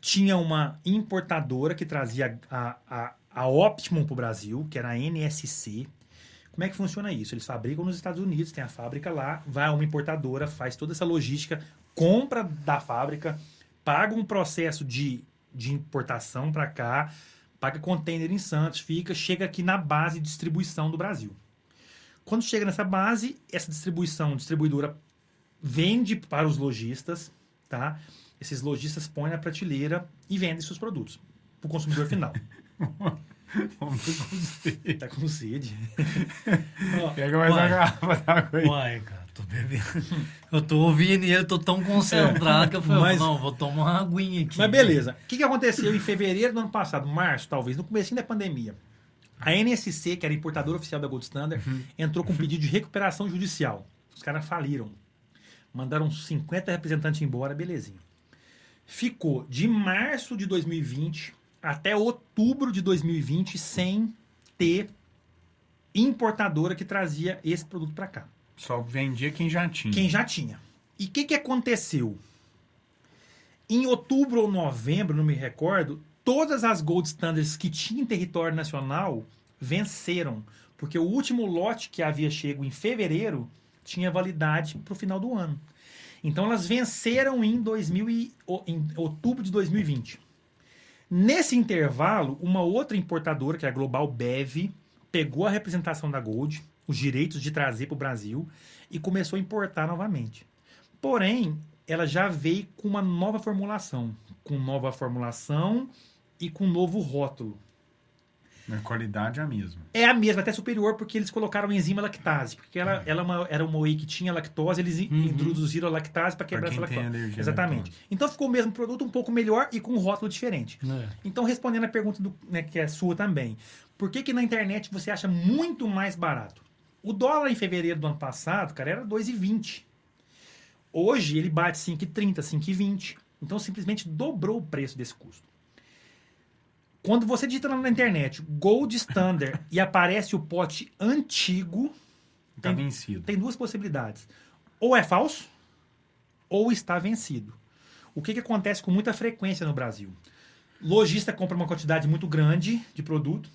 tinha uma importadora que trazia a Optimum para o Brasil, que era a NSC. Como é que funciona isso? Eles fabricam nos Estados Unidos, tem a fábrica lá, vai a uma importadora, faz toda essa logística, compra da fábrica, paga um processo de importação para cá, paga container em Santos, chega aqui na base de distribuição do Brasil. Quando chega nessa base, essa distribuidora vende para os lojistas, tá? Esses lojistas põem na prateleira e vendem seus produtos para o consumidor final. Tá com sede. Pega mais uma garrafa d'água aí. Uai, cara, tô bebendo. Eu tô ouvindo e eu tô tão concentrado que eu falei, vou tomar uma aguinha aqui. Mas beleza. O que aconteceu em fevereiro do ano passado, março, talvez, no comecinho da pandemia? A NSC, que era a importadora oficial da Gold Standard, entrou com um pedido de recuperação judicial. Os caras faliram. Mandaram 50 representantes embora, belezinha. Ficou de março de 2020 até outubro de 2020 sem ter importadora que trazia esse produto para cá. Só vendia quem já tinha. Quem já tinha. E o que aconteceu? Em outubro ou novembro, não me recordo, todas as Gold Standards que tinham em território nacional venceram. Porque o último lote que havia chego em fevereiro tinha validade para o final do ano. Então elas venceram em outubro de 2020. Nesse intervalo, uma outra importadora, que é a Global Bev, pegou a representação da Gold, os direitos de trazer para o Brasil, e começou a importar novamente. Porém, ela já veio com uma nova formulação. Com nova formulação e com novo rótulo. A qualidade é a mesma. É a mesma, até superior, porque eles colocaram enzima lactase. Porque ela era uma whey que tinha lactose, eles introduziram a lactase para quebrar essa lactose. Exatamente. Então ficou o mesmo produto, um pouco melhor e com um rótulo diferente. Então, respondendo a pergunta que é sua também. Por que na internet você acha muito mais barato? O dólar em fevereiro do ano passado, cara, era 2,20. Hoje ele bate 5,30, 5,20. Então simplesmente dobrou o preço desse custo. Quando você digita lá na internet Gold Standard e aparece o pote antigo, Está vencido. Tem duas possibilidades. Ou é falso, ou está vencido. O que acontece com muita frequência no Brasil? Lojista compra uma quantidade muito grande de produto,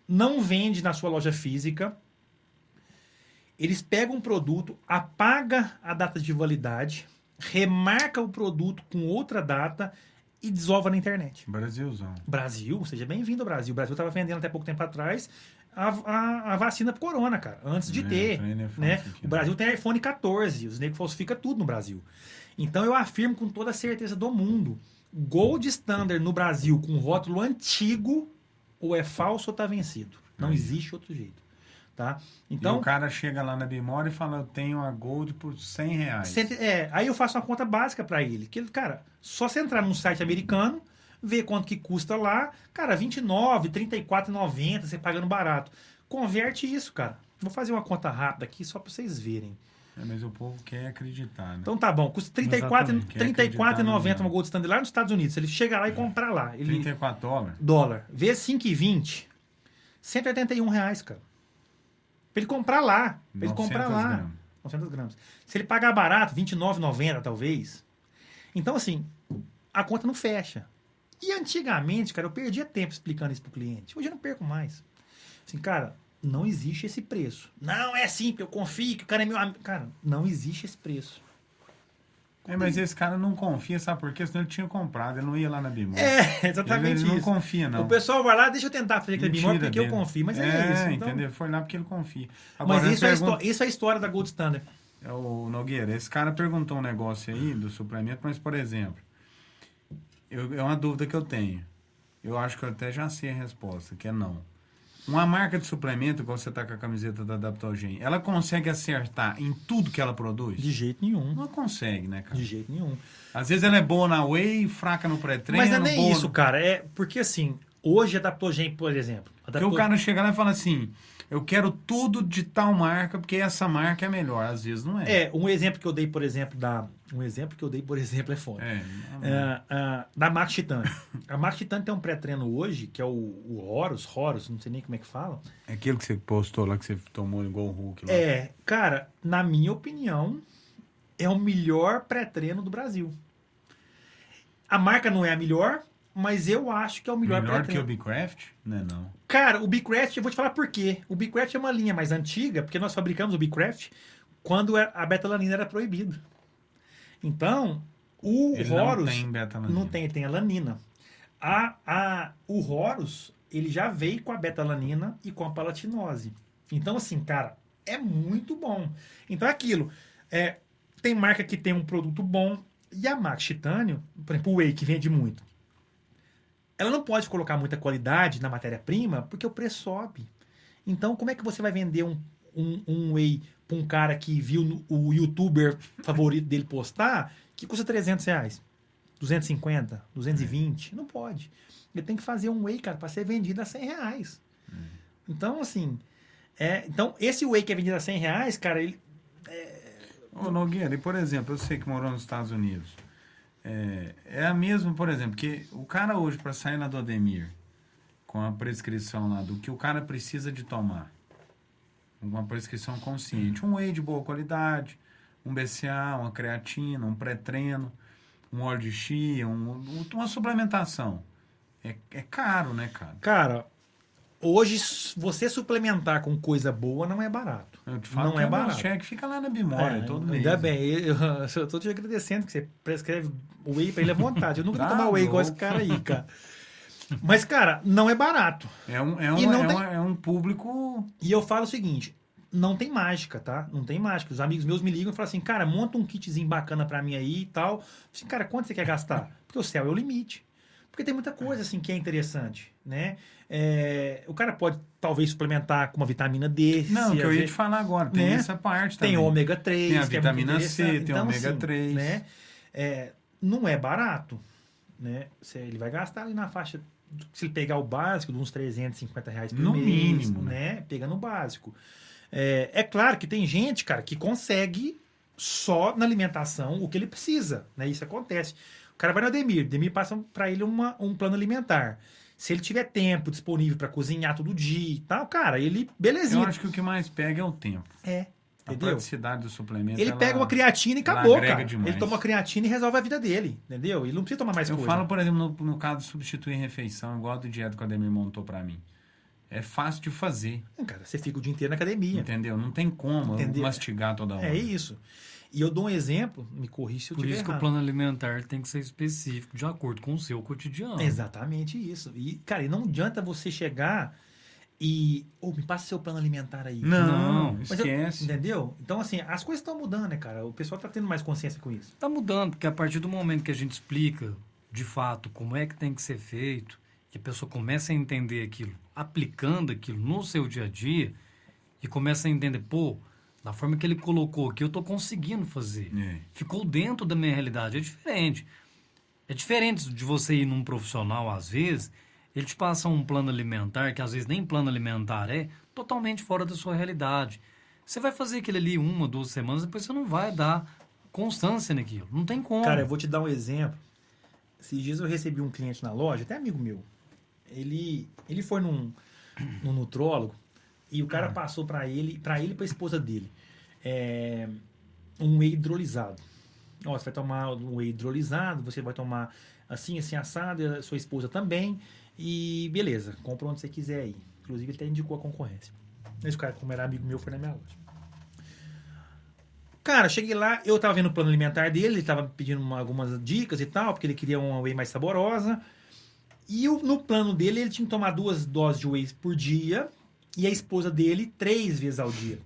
não vende na sua loja física, eles pegam um produto, apaga a data de validade, remarca o produto com outra data e desova na internet. Brasilzão. Brasil, seja bem-vindo ao Brasil. O Brasil estava vendendo até pouco tempo atrás a vacina pro corona, cara, antes de ter. Né? O Brasil tem iPhone 14, os negros falsificam tudo no Brasil. Então eu afirmo com toda a certeza do mundo, Gold Standard no Brasil com rótulo antigo, ou é falso ou está vencido. Não existe outro jeito. Tá? Então, e o cara chega lá na Bimora e fala, eu tenho a Gold por R$100. Aí eu faço uma conta básica para ele. Que ele, cara, só você entrar num site americano, ver quanto que custa lá, cara, R$29, R$34,90, você pagando barato. Converte isso, cara. Vou fazer uma conta rápida aqui só para vocês verem. Mas o povo quer acreditar, né? Então tá bom, custa R$34,90 uma Gold Standard lá nos Estados Unidos. Se ele chegar lá e comprar lá. Ele, $34? Dólar. Vezes 5,20, R$181, cara. Pra ele comprar lá. 900 gramas. Se ele pagar barato, R$29,90 talvez. Então, assim, a conta não fecha. E antigamente, cara, eu perdia tempo explicando isso pro cliente. Hoje eu não perco mais. Assim, cara, não existe esse preço. Não, é assim, eu confio que o cara é meu amigo. Cara, não existe esse preço. Mas esse cara não confia, sabe por quê? Senão ele tinha comprado, ele não ia lá na Bimor. Exatamente ele não isso. confia, não. O pessoal vai lá, deixa eu tentar fazer aquele Bimor porque dele. eu confio. Mas é isso. Então... entendeu? Foi lá porque ele confia. Agora, mas isso é a história da Gold Standard. O Nogueira, esse cara perguntou um negócio aí do suplemento, mas, por exemplo, é uma dúvida que eu tenho. Eu acho que eu até já sei a resposta, que é não. Uma marca de suplemento, igual você tá com a camiseta da Adaptogen, ela consegue acertar em tudo que ela produz? De jeito nenhum. Não consegue, né, cara? De jeito nenhum. Às vezes ela é boa na whey, fraca no pré-treino. Mas não é nem boa isso, cara. É porque, assim, hoje a Adaptogen, por exemplo... Porque o cara chega lá e fala assim, eu quero tudo de tal marca, porque essa marca é melhor. Às vezes não é. Um exemplo que eu dei, por exemplo, é foda. Da Max Titânio. A Max Titânio tem um pré-treino hoje, que é o Horus, não sei nem como é que fala. É aquilo que você postou lá, que você tomou igual o Hulk lá. Cara, na minha opinião, é o melhor pré-treino do Brasil. A marca não é a melhor, mas eu acho que é o melhor pré-treino. pré-treino. Melhor que o Bicraft? Não. Cara, o Bicraft, eu vou te falar por quê. O Bicraft é uma linha mais antiga, porque nós fabricamos o Bicraft quando a betalanina era proibida. Então, o Horus... não tem betalanina. Não tem a lanina. O Horus, ele já veio com a betalanina e com a palatinose. Então, assim, cara, é muito bom. Então, é aquilo. Tem marca que tem um produto bom, e a Max Titânio, por exemplo, o Whey, que vende muito, ela não pode colocar muita qualidade na matéria-prima porque o preço sobe. Então, como é que você vai vender um whey para um cara que viu o youtuber favorito dele postar que custa R$300? 250? 220? Não pode. Ele tem que fazer um whey, cara, para ser vendido a R$100. Então, assim... então, esse whey que é vendido a R$100, cara, ele... Ô, Nogueira, e por exemplo, eu sei que morou nos Estados Unidos... É a mesma, por exemplo, que o cara hoje, para sair lá do Ademir, com a prescrição lá do que o cara precisa de tomar, uma prescrição consciente, um whey de boa qualidade, um BCA, uma creatina, um pré-treino, um óleo de chia, uma suplementação. É caro, né, cara? Cara, hoje você suplementar com coisa boa não é barato. Eu te falo não é barato. O cheque fica lá na Bimória todo mês. Ainda bem, eu tô te agradecendo que você prescreve o whey pra ele à vontade. Eu nunca vou tomar whey igual esse cara aí, cara. Mas, cara, não é barato. É um público... E eu falo o seguinte, não tem mágica, tá? Não tem mágica. Os amigos meus me ligam e falam assim, cara, monta um kitzinho bacana pra mim aí e tal. Assim, cara, quanto você quer gastar? Porque o céu é o limite. Porque tem muita coisa assim que é interessante, né? O cara pode talvez suplementar com uma vitamina D. Não, que eu ia te falar agora. Tem essa parte também. Tem ômega 3. Tem a vitamina C, tem o ômega 3. Né? Não é barato. Né? Ele vai gastar ali na faixa... Se ele pegar o básico, de uns R$350 por mês. No mínimo, né? Pegando o básico. É claro que tem gente, cara, que consegue só na alimentação o que ele precisa. Né? Isso acontece. O cara vai no Ademir passa para ele um plano alimentar. Se ele tiver tempo disponível para cozinhar todo dia e tal, cara, ele, belezinha. Eu acho que o que mais pega é o tempo. A entendeu? praticidade do suplemento. Ele pega uma creatina e acabou, cara. Demais. Ele toma uma creatina e resolve a vida dele, entendeu? Ele não precisa tomar mais coisa. Eu falo, por exemplo, no caso de substituir refeição, igual do dieta que o Ademir montou para mim. É fácil de fazer. Cara, você fica o dia inteiro na academia. Entendeu? Não tem como mastigar toda hora. É isso. E eu dou um exemplo, me corrija se eu tiver errado. Por isso que o plano alimentar tem que ser específico, de acordo com o seu cotidiano. Exatamente isso. E, cara, e não adianta você chegar e... me passa seu plano alimentar aí. Não, esquece. Entendeu? Então, assim, as coisas estão mudando, né, cara? O pessoal tá tendo mais consciência com isso. Tá mudando, porque a partir do momento que a gente explica, de fato, como é que tem que ser feito, que a pessoa começa a entender aquilo, aplicando aquilo no seu dia a dia, e começa a entender, da forma que ele colocou aqui, eu estou conseguindo fazer. Ficou dentro da minha realidade. É diferente. É diferente de você ir num profissional, às vezes, ele te passa um plano alimentar, que às vezes nem plano alimentar totalmente fora da sua realidade. Você vai fazer aquilo ali 1, 2 semanas, depois você não vai dar constância naquilo. Não tem como. Cara, eu vou te dar um exemplo. Esses dias eu recebi um cliente na loja, até amigo meu. Ele foi num nutrólogo, e o cara passou para ele e para a esposa dele um whey hidrolisado. Você vai tomar um whey hidrolisado, você vai tomar assim, assim, assado, e a sua esposa também, e beleza, compra onde você quiser aí. Inclusive, ele até indicou a concorrência. Esse cara, como era amigo meu, foi na minha loja. Cara, cheguei lá, eu tava vendo o plano alimentar dele, ele tava pedindo algumas dicas e tal, porque ele queria uma whey mais saborosa. E no plano dele, ele tinha que tomar 2 doses de whey por dia e a esposa dele 3 vezes ao dia.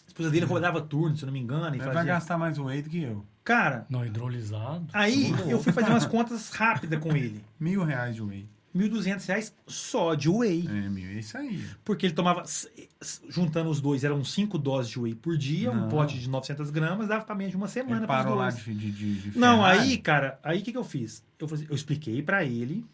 A esposa dele rodava turno, se eu não me engano. E vai gastar mais whey do que eu. Cara... Não, hidrolisado. Aí, eu fui fazer umas contas rápidas com ele. R$1.000 de whey. R$1.200 só de whey. É isso aí. Porque ele tomava, juntando os dois, eram 5 doses de whey por dia, um pote de 900 gramas, dava pra menos de uma semana. Ele parou lá de Não, aí, cara, aí o que eu fiz? Eu expliquei pra ele,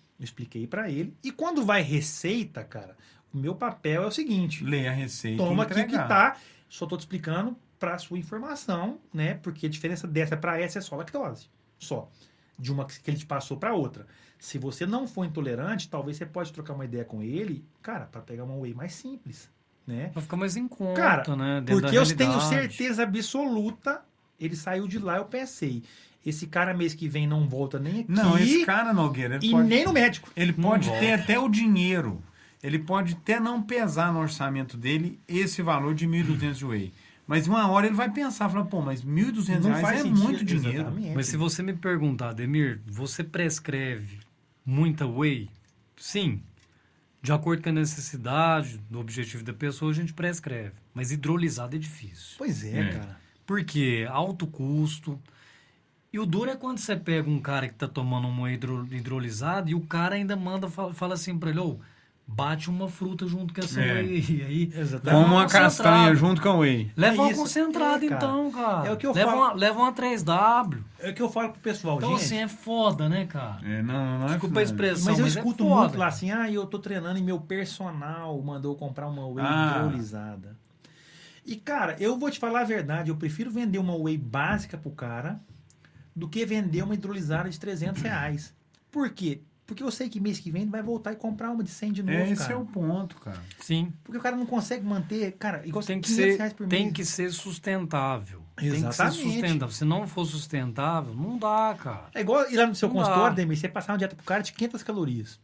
e quando vai receita, cara, o meu papel é o seguinte. Lê a receita. Toma aqui que tá, só tô te explicando pra sua informação, né? Porque a diferença dessa pra essa é só lactose. Só. De uma que ele te passou pra outra. Se você não for intolerante, talvez você pode trocar uma ideia com ele, cara, para pegar uma whey mais simples, né? Vai ficar mais em conta, cara, né? Porque eu tenho certeza absoluta, ele saiu de lá, eu pensei, esse cara mês que vem não volta nem aqui. Não, esse cara, Nogueira, e pode, nem no médico. Ele pode ter até o dinheiro, ele pode até não pesar no orçamento dele esse valor de 1.200 de whey. Mas uma hora ele vai pensar, falar, pô, mas R$1.200 é muito dinheiro. Exatamente. Mas se você me perguntar, Ademir, você prescreve muita whey? Sim. De acordo com a necessidade, do objetivo da pessoa, a gente prescreve. Mas hidrolisado é difícil. Pois é, cara. Porque alto custo. E o duro é quando você pega um cara que tá tomando um whey hidrolisado e o cara ainda fala assim pra ele, bate uma fruta junto com essa whey. E aí, como uma castanha junto com o whey. Leva uma concentrada, então, cara. É o que eu falo. Leva uma 3W. É o que eu falo pro pessoal, então, gente. Então, assim, é foda, né, cara? Não Desculpa a expressão, mas eu escuto muito lá cara. assim, eu tô treinando e meu personal mandou comprar uma whey hidrolisada. E, cara, eu vou te falar a verdade, eu prefiro vender uma whey básica pro cara do que vender uma hidrolisada de R$300. Por quê? Porque eu sei que mês que vem ele vai voltar e comprar uma de 100 de novo, cara. Esse é o ponto, cara. Sim. Porque o cara não consegue manter, cara, igual tem que R$500 por mês. Tem que ser sustentável. Exatamente. Tem que ser sustentável. Se não for sustentável, não dá, cara. É igual ir lá no seu não consultório, Demir, você passar uma dieta pro cara de 500 calorias.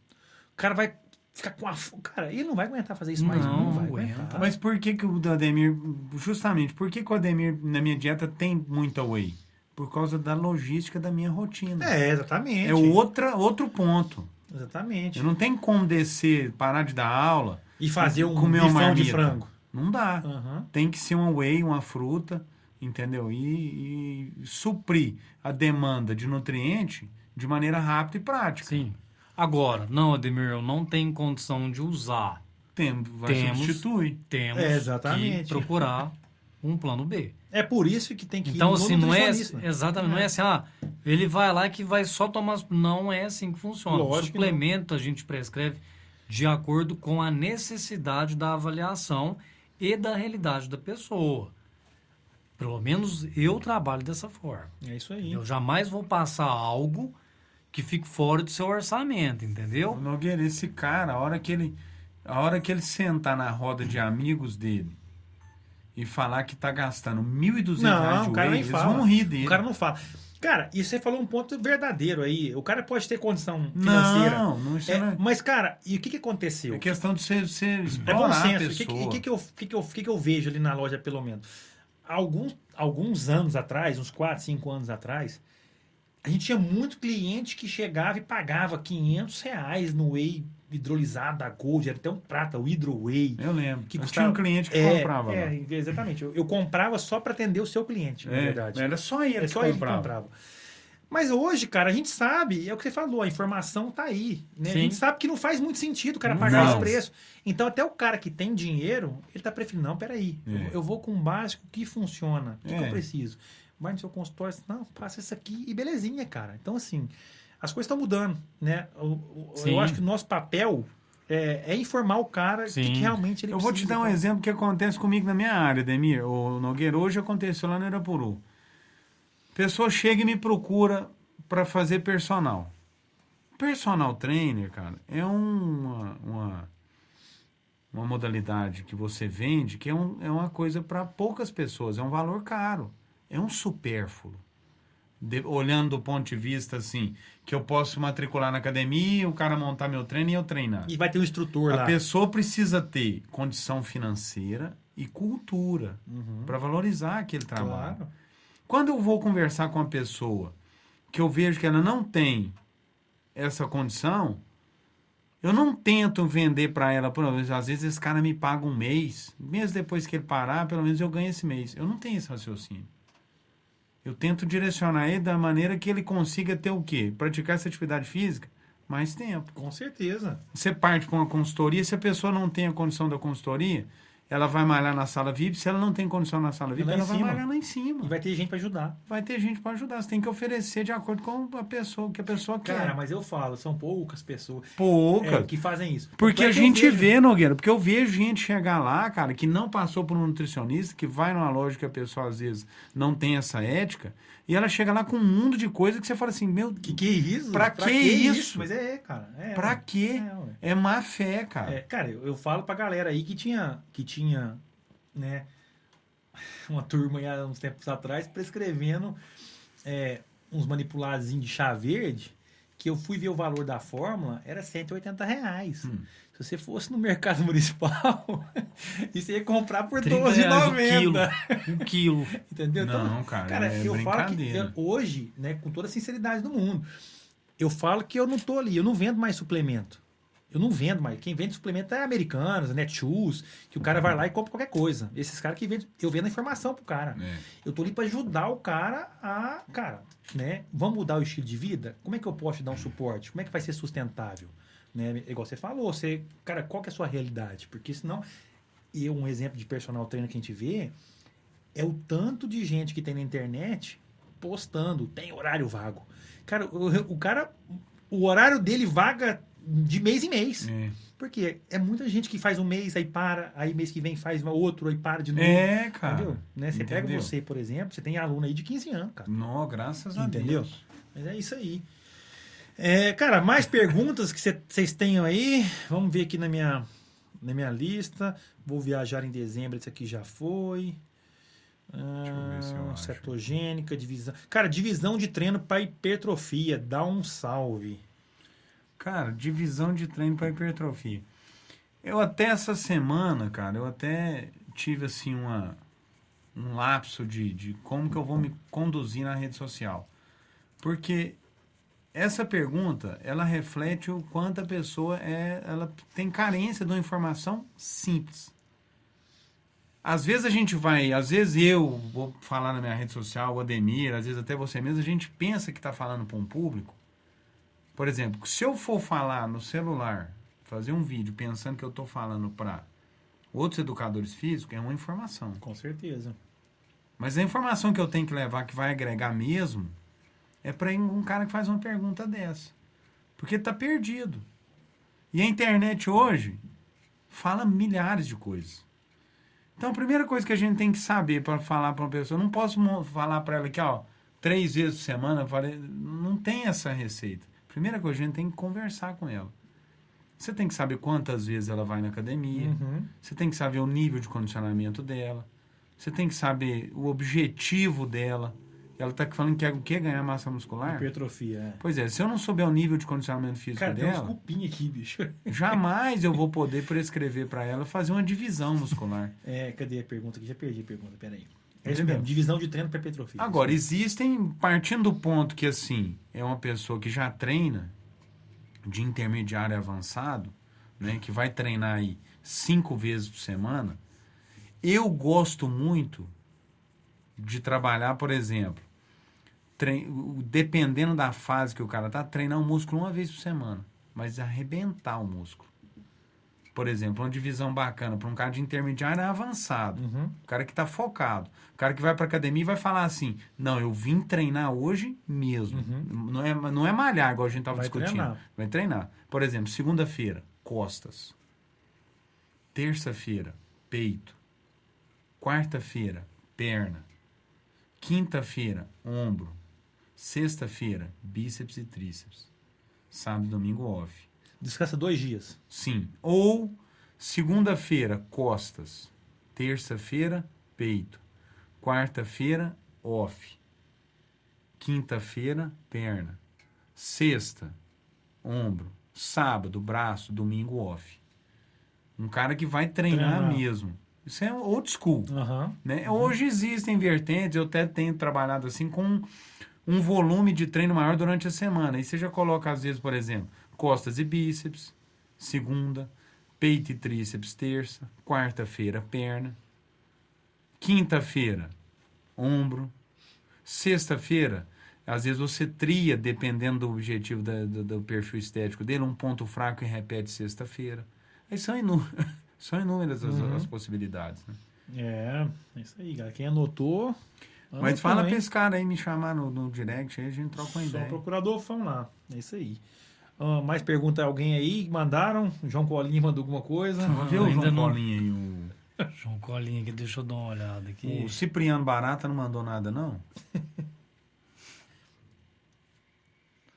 O cara vai ficar com a... Cara, ele não vai aguentar fazer isso mais. Não vai aguentar. Mas por que o Ademir... Justamente, por que o Ademir, na minha dieta, tem muita whey? Por causa da logística da minha rotina. É, exatamente. É outro ponto. Exatamente. Eu não tenho como descer, parar de dar aula... E fazer um bifão de frango. Não dá. Tem que ser uma whey, uma fruta, entendeu? E suprir a demanda de nutriente de maneira rápida e prática. Sim. Agora, não, Ademir, eu não tenho condição de usar. Substitui. Temos que procurar um plano B. É por isso que tem que então, ir no assim, não é exatamente, não é assim, ele vai lá que vai só tomar... Não é assim que funciona. Lógico, o suplemento a gente prescreve de acordo com a necessidade da avaliação e da realidade da pessoa. Pelo menos eu trabalho dessa forma. É isso aí. Eu jamais vou passar algo que fique fora do seu orçamento, entendeu? Nogueira, esse cara, a hora que ele sentar na roda de amigos dele e falar que tá gastando R$1.200 de whey, eles vão rir dele. O cara não fala. Cara, e você falou um ponto verdadeiro aí. O cara pode ter condição financeira. Não é. Mas, cara, e o que aconteceu? É questão de você explorar a pessoa. O que eu vejo ali na loja, pelo menos? Alguns anos atrás, uns 4, 5 anos atrás, a gente tinha muito cliente que chegava e pagava R$500 no whey hidrolisado da Gold, era até um prata, o Hydro Whey. Eu lembro. Que tinha um cliente que comprava. Exatamente. Eu comprava só para atender o seu cliente, na verdade. Era só ele que comprava. Mas hoje, cara, a gente sabe, é o que você falou, a informação tá aí. Né? A gente sabe que não faz muito sentido o cara pagar esse preço. Então, até o cara que tem dinheiro, ele tá preferindo, não, peraí, eu vou com um básico que funciona, o que eu preciso? Vai no seu consultório, não, passa isso aqui e belezinha, cara. Então, assim, as coisas estão mudando, né? Eu acho que o nosso papel é informar o cara que realmente ele precisa. Eu vou te dar um exemplo que acontece comigo na minha área, Ademir. O Nogueira, hoje aconteceu lá no Irapuru. Pessoa chega e me procura para fazer personal. Personal trainer, cara, é uma modalidade que você vende que é uma coisa para poucas pessoas, é um valor caro, é um supérfluo. Olhando do ponto de vista assim, que eu posso matricular na academia, o cara montar meu treino e eu treinar. E vai ter um instrutor lá. A pessoa precisa ter condição financeira e cultura para valorizar aquele trabalho. Claro. Quando eu vou conversar com uma pessoa que eu vejo que ela não tem essa condição, eu não tento vender para ela, por exemplo, às vezes esse cara me paga um mês, mesmo depois que ele parar, pelo menos eu ganho esse mês. Eu não tenho esse raciocínio. Eu tento direcionar ele da maneira que ele consiga ter o quê? Praticar essa atividade física mais tempo. Com certeza. Você parte com uma consultoria, se a pessoa não tem a condição da consultoria, ela vai malhar na sala VIP. Se ela não tem condição na sala VIP, ela vai malhar lá em cima. E vai ter gente para ajudar. Vai ter gente para ajudar. Você tem que oferecer de acordo com a pessoa, o que a pessoa quer. Cara, mas eu falo, são poucas pessoas que fazem isso. Porque a gente vê, Nogueira, porque eu vejo gente chegar lá, cara, que não passou por um nutricionista, que vai numa loja que a pessoa às vezes não tem essa ética, e ela chega lá com um mundo de coisa que você fala assim, meu... Que isso? Pra que isso? Mas cara. Pra quê? É má fé, cara. Cara, eu falo pra galera aí que tinha, né, uma turma aí há uns tempos atrás prescrevendo uns manipulados de chá verde, que eu fui ver o valor da fórmula, era R$180. Se você fosse no mercado municipal, isso ia comprar por R$12,90. Um quilo. Entendeu? Não, então, cara, eu falo que hoje, né, com toda a sinceridade do mundo, eu falo que eu não tô ali, eu não vendo mais suplemento. Eu não vendo mais. Quem vende suplemento é Americanas, Netshoes, que o cara vai lá e compra qualquer coisa. Esses caras que vendem, eu vendo a informação pro cara. Eu tô ali para ajudar o cara a, cara, né, vamos mudar o estilo de vida? Como é que eu posso te dar um suporte? Como é que vai ser sustentável? Né? Igual você falou, cara, qual que é a sua realidade? Porque senão, um exemplo de personal trainer que a gente vê é o tanto de gente que tem na internet postando, tem horário vago. Cara, o horário dele vaga de mês em mês. Porque é muita gente que faz um mês, aí para, aí mês que vem faz outro, aí para de novo. Cara. Entendeu? Né? Você pega você, por exemplo, você tem aluno aí de 15 anos, cara. Não, graças a Deus. Mas é isso aí. Cara, mais perguntas que vocês tenham aí. Vamos ver aqui na minha lista. Vou viajar em dezembro, esse aqui já foi. Deixa eu ver se eu acho. Cetogênica, divisão. Cara, divisão de treino para hipertrofia. Dá um salve. Cara, divisão de treino para hipertrofia. Eu até essa semana, cara, tive assim um lapso de como que eu vou me conduzir na rede social. Porque essa pergunta, ela reflete o quanto a pessoa ela tem carência de uma informação simples. Às vezes às vezes eu vou falar na minha rede social, o Ademir, às vezes até você mesmo, a gente pensa que está falando para um público. Por exemplo, se eu for falar no celular, fazer um vídeo pensando que eu estou falando para outros educadores físicos, é uma informação. Com certeza. Mas a informação que eu tenho que levar, que vai agregar mesmo, é para um cara que faz uma pergunta dessa. Porque está perdido. E a internet hoje fala milhares de coisas. Então, a primeira coisa que a gente tem que saber para falar para uma pessoa, eu não posso falar para ela que, 3 vezes por semana, não tem essa receita. Primeira coisa, a gente tem que conversar com ela. Você tem que saber quantas vezes ela vai na academia. Você tem que saber o nível de condicionamento dela. Você tem que saber o objetivo dela. Ela está falando que quer o quê? Ganhar massa muscular? Hipertrofia, Pois é, se eu não souber o nível de condicionamento físico dela... Cara, tem uns cupinhos aqui, bicho. Jamais eu vou poder prescrever para ela fazer uma divisão muscular. Cadê a pergunta aqui? Já perdi a pergunta, peraí. É isso mesmo, divisão de treino para hipertrofia. Agora, existem, partindo do ponto que, assim, é uma pessoa que já treina de intermediário avançado, né, que vai treinar aí 5 vezes por semana, eu gosto muito de trabalhar, por exemplo, dependendo da fase que o cara tá, treinar o músculo 1 vez por semana, mas arrebentar o músculo. Por exemplo, uma divisão bacana para um cara de intermediário é avançado. O cara que está focado. O cara que vai para academia e vai falar assim, não, eu vim treinar hoje mesmo. Não é malhar, igual a gente estava discutindo. Treinar. Vai treinar. Por exemplo, segunda-feira, costas. Terça-feira, peito. Quarta-feira, perna. Quinta-feira, ombro. Sexta-feira, bíceps e tríceps. Sábado e domingo, off. Descansa 2 dias. Sim. Ou segunda-feira, costas. Terça-feira, peito. Quarta-feira, off. Quinta-feira, perna. Sexta, ombro. Sábado, braço. Domingo, off. Um cara que vai treinar mesmo. Isso é old school. Né? Hoje existem vertentes, eu até tenho trabalhado assim com um volume de treino maior durante a semana. Aí você já coloca, às vezes, por exemplo, costas e bíceps, segunda, peito e tríceps, terça, quarta-feira, perna, quinta-feira, ombro, sexta-feira, às vezes você tria, dependendo do objetivo do perfil estético dele, um ponto fraco e repete sexta-feira. Aí são inúmeras as possibilidades. Né? É isso aí, cara. Quem anotou... Mas fala pra esse cara aí me chamar no direct, aí a gente troca uma ideia. Só procurador, vamos lá. É isso aí. Mais pergunta alguém aí? Mandaram? João Colinha mandou alguma coisa? Vamos ver o João Colinha aí. João Colinha aqui, deixa eu dar uma olhada aqui. O Cipriano Barata não mandou nada, não?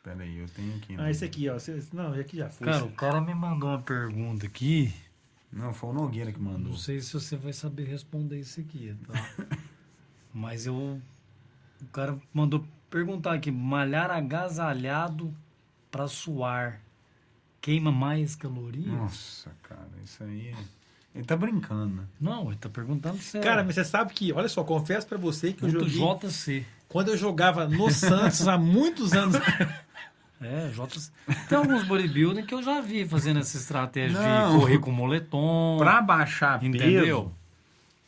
Pera aí, eu tenho aqui. Esse aqui, ó. Não, aqui já foi. Cara, o cara me mandou uma pergunta aqui. Não, foi o Nogueira que mandou. Não sei se você vai saber responder isso aqui, tá? Mas o cara mandou perguntar aqui, malhar agasalhado pra suar queima mais calorias? Nossa, cara, isso aí... Ele tá brincando, né? Não, ele tá perguntando sério. Cara, mas você sabe que, olha só, confesso pra você que eu joguei... JC. Quando eu jogava no Santos, há muitos anos... JC. Tem alguns bodybuilding que eu já vi fazendo essa estratégia de correr com moletom. Pra baixar peso... Entendeu?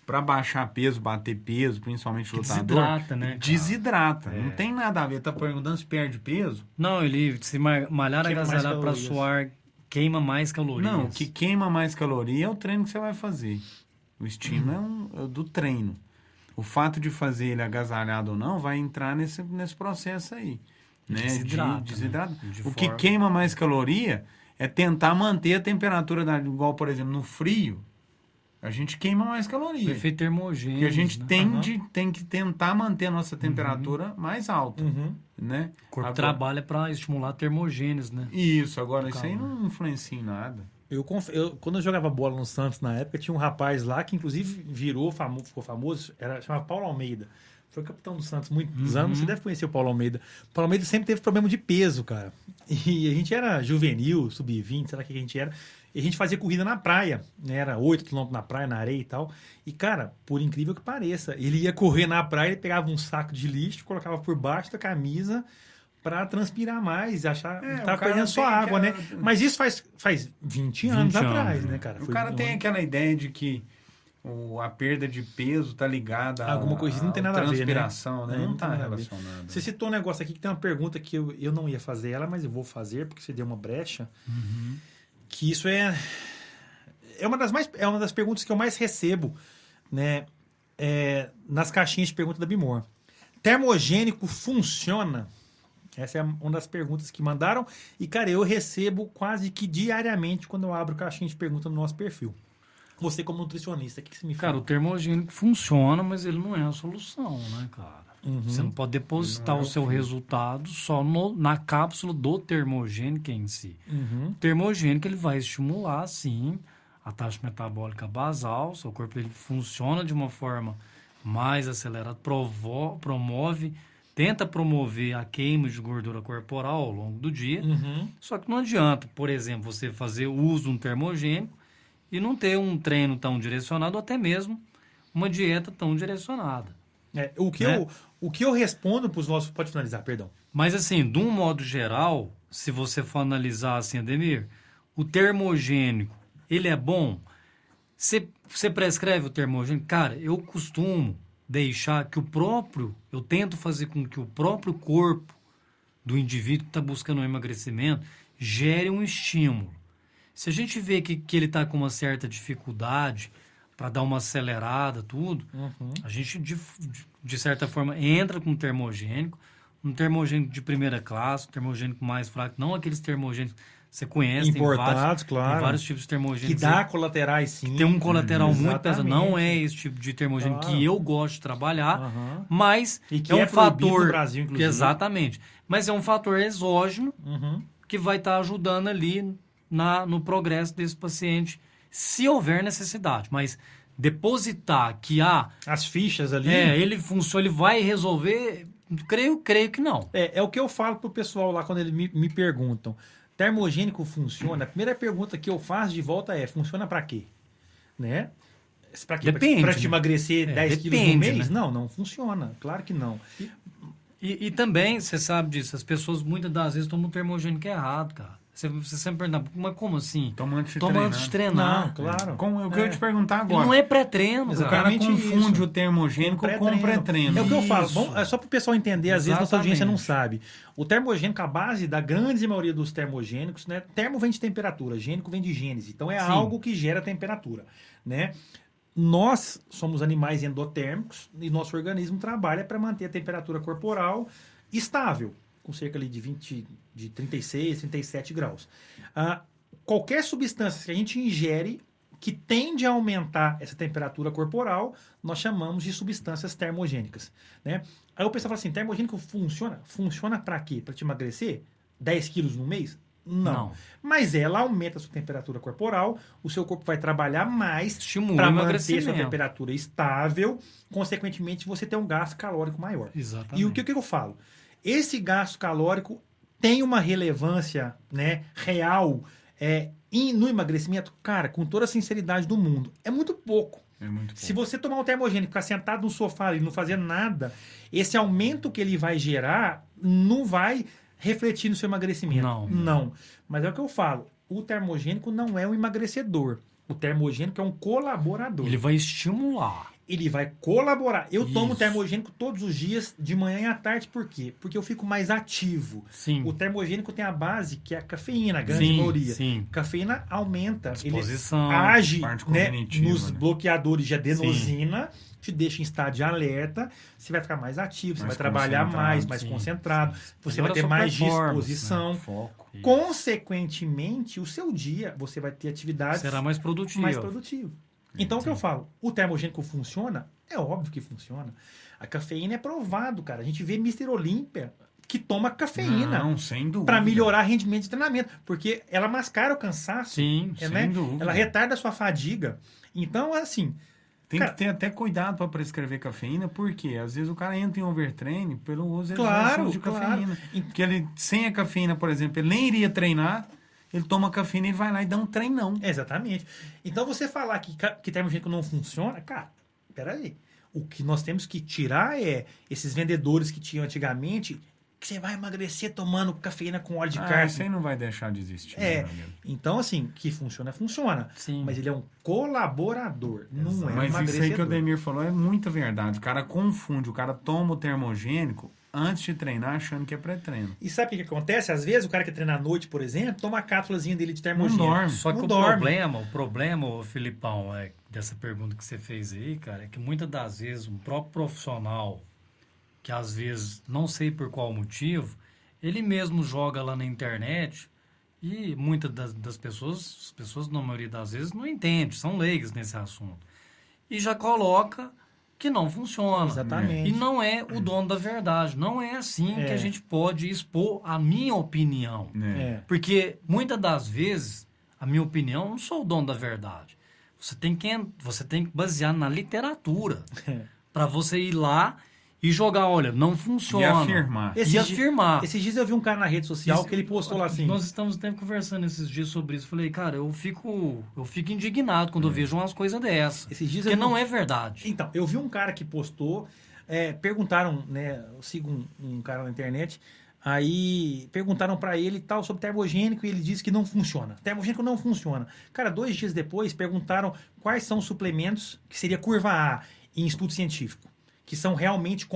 Pra baixar peso, bater peso, principalmente lutador... Desidrata, né? Desidrata. Não tem nada a ver. Tá perguntando se perde peso? Não, ele se malhar agasalhado pra suar queima mais calorias. Não, o que queima mais caloria é o treino que você vai fazer. O estímulo é do treino. O fato de fazer ele agasalhado ou não vai entrar nesse processo aí. Né? Desidrata. Né? O que queima mais caloria é tentar manter a temperatura, igual, por exemplo, no frio, a gente queima mais caloria. Efeito termogêneo. Porque a gente tem que tentar manter a nossa temperatura mais alta. Né? O corpo trabalha para estimular termogênios, né? Isso, agora isso aí não influencia em nada. Quando eu jogava bola no Santos na época, tinha um rapaz lá que inclusive ficou famoso, chamava Paulo Almeida. Foi capitão do Santos muitos anos, você deve conhecer o Paulo Almeida. O Paulo Almeida sempre teve problema de peso, cara. E a gente era juvenil, sub-20, sei lá o que a gente era. E a gente fazia corrida na praia, né? Era 8 km na praia, na areia e tal. E, cara, por incrível que pareça, ele ia correr na praia, ele pegava um saco de lixo, colocava por baixo da camisa para transpirar mais, achar que tava perdendo só água, né? Mas isso faz 20 anos atrás, né, cara? O cara tem aquela ideia de que a perda de peso tá ligada a alguma coisa, não tem nada a ver, né? Transpiração, né? Não tá relacionado. Você citou um negócio aqui que tem uma pergunta que eu não ia fazer ela, mas eu vou fazer porque você deu uma brecha. Que isso é uma das perguntas que eu mais recebo, né, nas caixinhas de pergunta da Bimor. Termogênico funciona? Essa é uma das perguntas que mandaram. E, cara, eu recebo quase que diariamente quando eu abro caixinha de pergunta no nosso perfil. Você como nutricionista, o que você me fala? Cara, o termogênico funciona, mas ele não é a solução, né, cara? Você não pode depositar o seu resultado só na cápsula do termogênico em si. O termogênico ele vai estimular, sim, a taxa metabólica basal. Seu corpo ele funciona de uma forma mais acelerada, tenta promover a queima de gordura corporal ao longo do dia. Só que não adianta, por exemplo, você fazer uso de um termogênico e não ter um treino tão direcionado, ou até mesmo uma dieta tão direcionada. O que eu respondo para os nossos... Pode finalizar, perdão. Mas assim, de um modo geral, se você for analisar assim, Ademir, o termogênico, ele é bom? Você prescreve o termogênico? Cara, eu costumo deixar que eu tento fazer com que o próprio corpo do indivíduo que está buscando um emagrecimento gere um estímulo. Se a gente vê que ele está com uma certa dificuldade para dar uma acelerada, tudo, a gente, de certa forma, entra com um termogênico de primeira classe, um termogênico mais fraco, não aqueles termogênicos que você conhece, importados, claro. Tem vários tipos de termogênicos. Que dá colaterais, sim. Tem um colateral muito pesado. Não é esse tipo de termogênico que eu gosto de trabalhar, mas e que é um fator... no Brasil, inclusive. Exatamente. Mas é um fator exógeno que vai estar ajudando ali no progresso desse paciente, se houver necessidade. Mas depositar que as fichas ali... ele funciona, ele vai resolver... Creio que não. É o que eu falo pro pessoal lá quando eles me perguntam. Termogênico funciona? A primeira pergunta que eu faço de volta funciona para quê? Né? Pra quê? Depende, Pra te né? emagrecer 10 quilos no depende, mês? né? Não funciona. Claro que não. E também, você sabe disso, as pessoas muitas das vezes tomam o termogênico errado, cara. Você sempre pergunta, mas como assim? Toma antes de Toma treinar. antes de treinar. Não, claro. O que eu ia te perguntar Ele agora. não é pré-treino, O cara. cara Exatamente confunde isso. o termogênico com o pré-treino. É o que eu falo. Isso. Bom, é só para o pessoal entender, às vezes nossa audiência não Exatamente. sabe. O termogênico, a base da grande maioria dos termogênicos, né? Termo vem de temperatura, gênico vem de gênese. Então é Sim. algo que gera temperatura, né? Nós somos animais endotérmicos e nosso organismo trabalha para manter a temperatura corporal estável, com cerca ali de 36, 37 graus. Qualquer substância que a gente ingere que tende a aumentar essa temperatura corporal, nós chamamos de substâncias termogênicas, né? Aí o pessoal fala assim, termogênico funciona? Funciona para quê? Para te emagrecer 10 quilos no mês? Não. Mas ela aumenta a sua temperatura corporal, o seu corpo vai trabalhar mais Estimula para o manter emagrecimento. sua temperatura estável, consequentemente você tem um gasto calórico maior. Exatamente. E o que eu falo? Esse gasto calórico tem uma relevância, né, real no emagrecimento? Cara, com toda a sinceridade do mundo, é muito pouco. É muito pouco. Se você tomar um termogênico, ficar sentado no sofá e não fazer nada, esse aumento que ele vai gerar não vai refletir no seu emagrecimento. Não. Mas é o que eu falo. O termogênico não é um emagrecedor. O termogênico é um colaborador. Ele vai estimular. Ele vai colaborar. Eu tomo Isso. termogênico todos os dias, de manhã e à tarde. Por quê? Porque eu fico mais ativo. Sim. O termogênico tem a base, que é a cafeína, a grande maioria. Sim. Cafeína aumenta. Disposição. Ele age, parte né, cognitiva, nos né? bloqueadores de adenosina, te deixa em estado de alerta, você vai ficar mais ativo, você Mais vai trabalhar mais concentrado, concentrado, você Melhora vai ter sua mais performance, disposição. Foco. Isso. Consequentemente, o seu dia, você vai ter atividades Será mais produtivo. mais produtivo. Então, o que eu falo? O termogênico funciona? É óbvio que funciona. A cafeína é provado, cara. A gente vê Mr. Olímpia que toma cafeína Não, sem dúvida. para melhorar rendimento de treinamento, porque ela mascara o cansaço, Sim, né? sem dúvida. Ela retarda a sua fadiga. Então, assim, Tem cara, que ter até cuidado para prescrever cafeína, porque às vezes o cara entra em overtraining pelo uso Claro, excessivo de claro. cafeína. Porque ele, sem a cafeína, por exemplo, ele nem iria treinar, ele toma cafeína e vai lá e dá um treinão. exatamente. Então, você falar que termogênico não funciona, cara, peraí. O que nós temos que tirar é esses vendedores que tinham antigamente, que você vai emagrecer tomando cafeína com óleo de carne. Isso aí não vai deixar de existir. É, meu amigo. então assim, que funciona, funciona. Sim. Mas ele é um colaborador, não é um Mas isso aí que o emagrecedor. Demir falou é muita verdade. O cara confunde, o cara toma o termogênico antes de treinar achando que é pré-treino. E sabe o que acontece? Às vezes o cara que treina à noite, por exemplo, toma a cápsulazinha dele de termogênico. dorme. Só que Não o dorme. problema, ô Filipão, dessa pergunta que você fez aí, cara, é que muitas das vezes um próprio profissional, que às vezes, não sei por qual motivo, ele mesmo joga lá na internet e muitas das pessoas, as pessoas na maioria das vezes não entendem, são leigas nesse assunto. E já coloca que não funciona. Exatamente. E não é o dono da verdade. Não é assim É. que a gente pode expor a minha opinião. É. Porque muitas das vezes, a minha opinião, eu não sou o dono da verdade. Você tem que basear na literatura para você ir lá e jogar, olha, não funciona. E afirmar. Esses E di- afirmar. Esses dias eu vi um cara na rede social Isso- que ele postou lá assim. Nós estamos até conversando esses dias sobre isso. Falei, cara, eu fico indignado quando eu vejo umas coisas dessas. Esses dias Porque eu vi não é verdade. Então, eu vi um cara que postou, perguntaram, né, eu sigo um cara na internet, aí perguntaram pra ele tal sobre termogênico e ele disse que não funciona. Termogênico não funciona. Cara, 2 dias depois perguntaram quais são os suplementos que seria curva A em estudo científico, que são realmente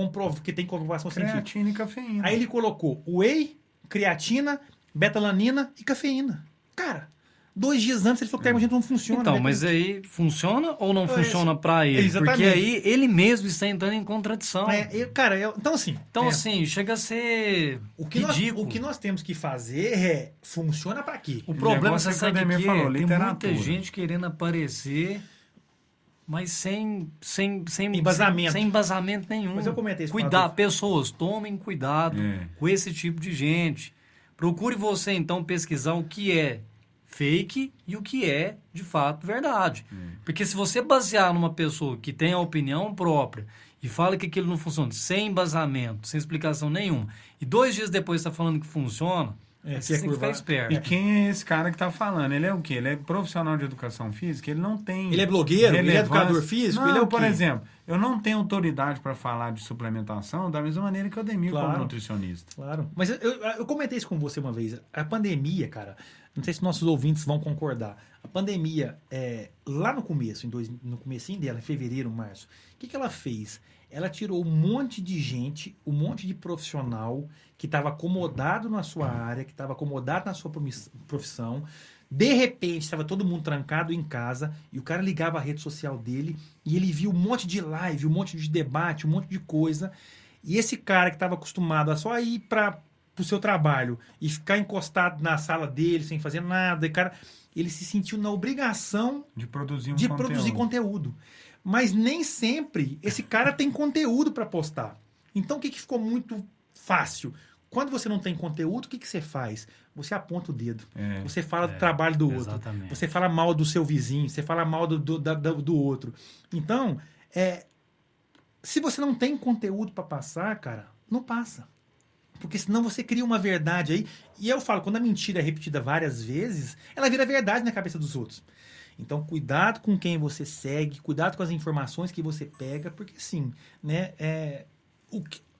que tem comprovação científica. Creatina e cafeína. Aí ele colocou whey, creatina, betalanina e cafeína. Cara, 2 dias antes ele falou que termogênico não funciona. Então, né? mas aí funciona ou não É, funciona pra ele? exatamente. Porque aí ele mesmo está entrando em contradição. Então assim... Então, é, assim, chega a ser O que ridículo. nós temos que fazer é... Funciona pra quê? O problema, negócio você é que o sabe Ademir que falou, tem muita literatura. gente querendo aparecer, mas sem Embasamento. sem embasamento nenhum. Mas eu comentei isso com Cuidar, a pessoas, tomem cuidado com esse tipo de gente. Procure você, então, pesquisar o que é fake e o que é, de fato, verdade. Porque se você basear numa pessoa que tem a opinião própria e fala que aquilo não funciona, sem embasamento, sem explicação nenhuma, e 2 dias depois está falando que funciona, Você tem que ficar esperto. E quem é esse cara que tá falando? Ele é o quê? Ele é profissional de educação física? Ele não tem... Ele é blogueiro? Ele é educador físico? Não, ele é o quê? por exemplo, eu não tenho autoridade para falar de suplementação da mesma maneira que eu Ademir como nutricionista. Claro. Mas eu comentei isso com você uma vez. A pandemia, cara, não sei se nossos ouvintes vão concordar. A pandemia, lá no começo, no comecinho dela, em fevereiro, março, o que ela fez? Ela tirou um monte de gente, um monte de profissional que estava acomodado na sua área, que estava acomodado na sua profissão. De repente, estava todo mundo trancado em casa e o cara ligava a rede social dele e ele viu um monte de live, um monte de debate, um monte de coisa. E esse cara que estava acostumado a só ir para o seu trabalho e ficar encostado na sala dele sem fazer nada, ele se sentiu na obrigação de produzir produzir conteúdo. Mas nem sempre esse cara tem conteúdo para postar. Então, o que ficou muito fácil? Quando você não tem conteúdo, o que você faz? Você aponta o dedo. Você fala do trabalho do outro. Exatamente. Você fala mal do seu vizinho. Você fala mal do outro. Então, se você não tem conteúdo para passar, cara, não passa. Porque senão você cria uma verdade aí. E eu falo, quando a mentira é repetida várias vezes, ela vira verdade na cabeça dos outros. Então, cuidado com quem você segue, cuidado com as informações que você pega, porque sim, né,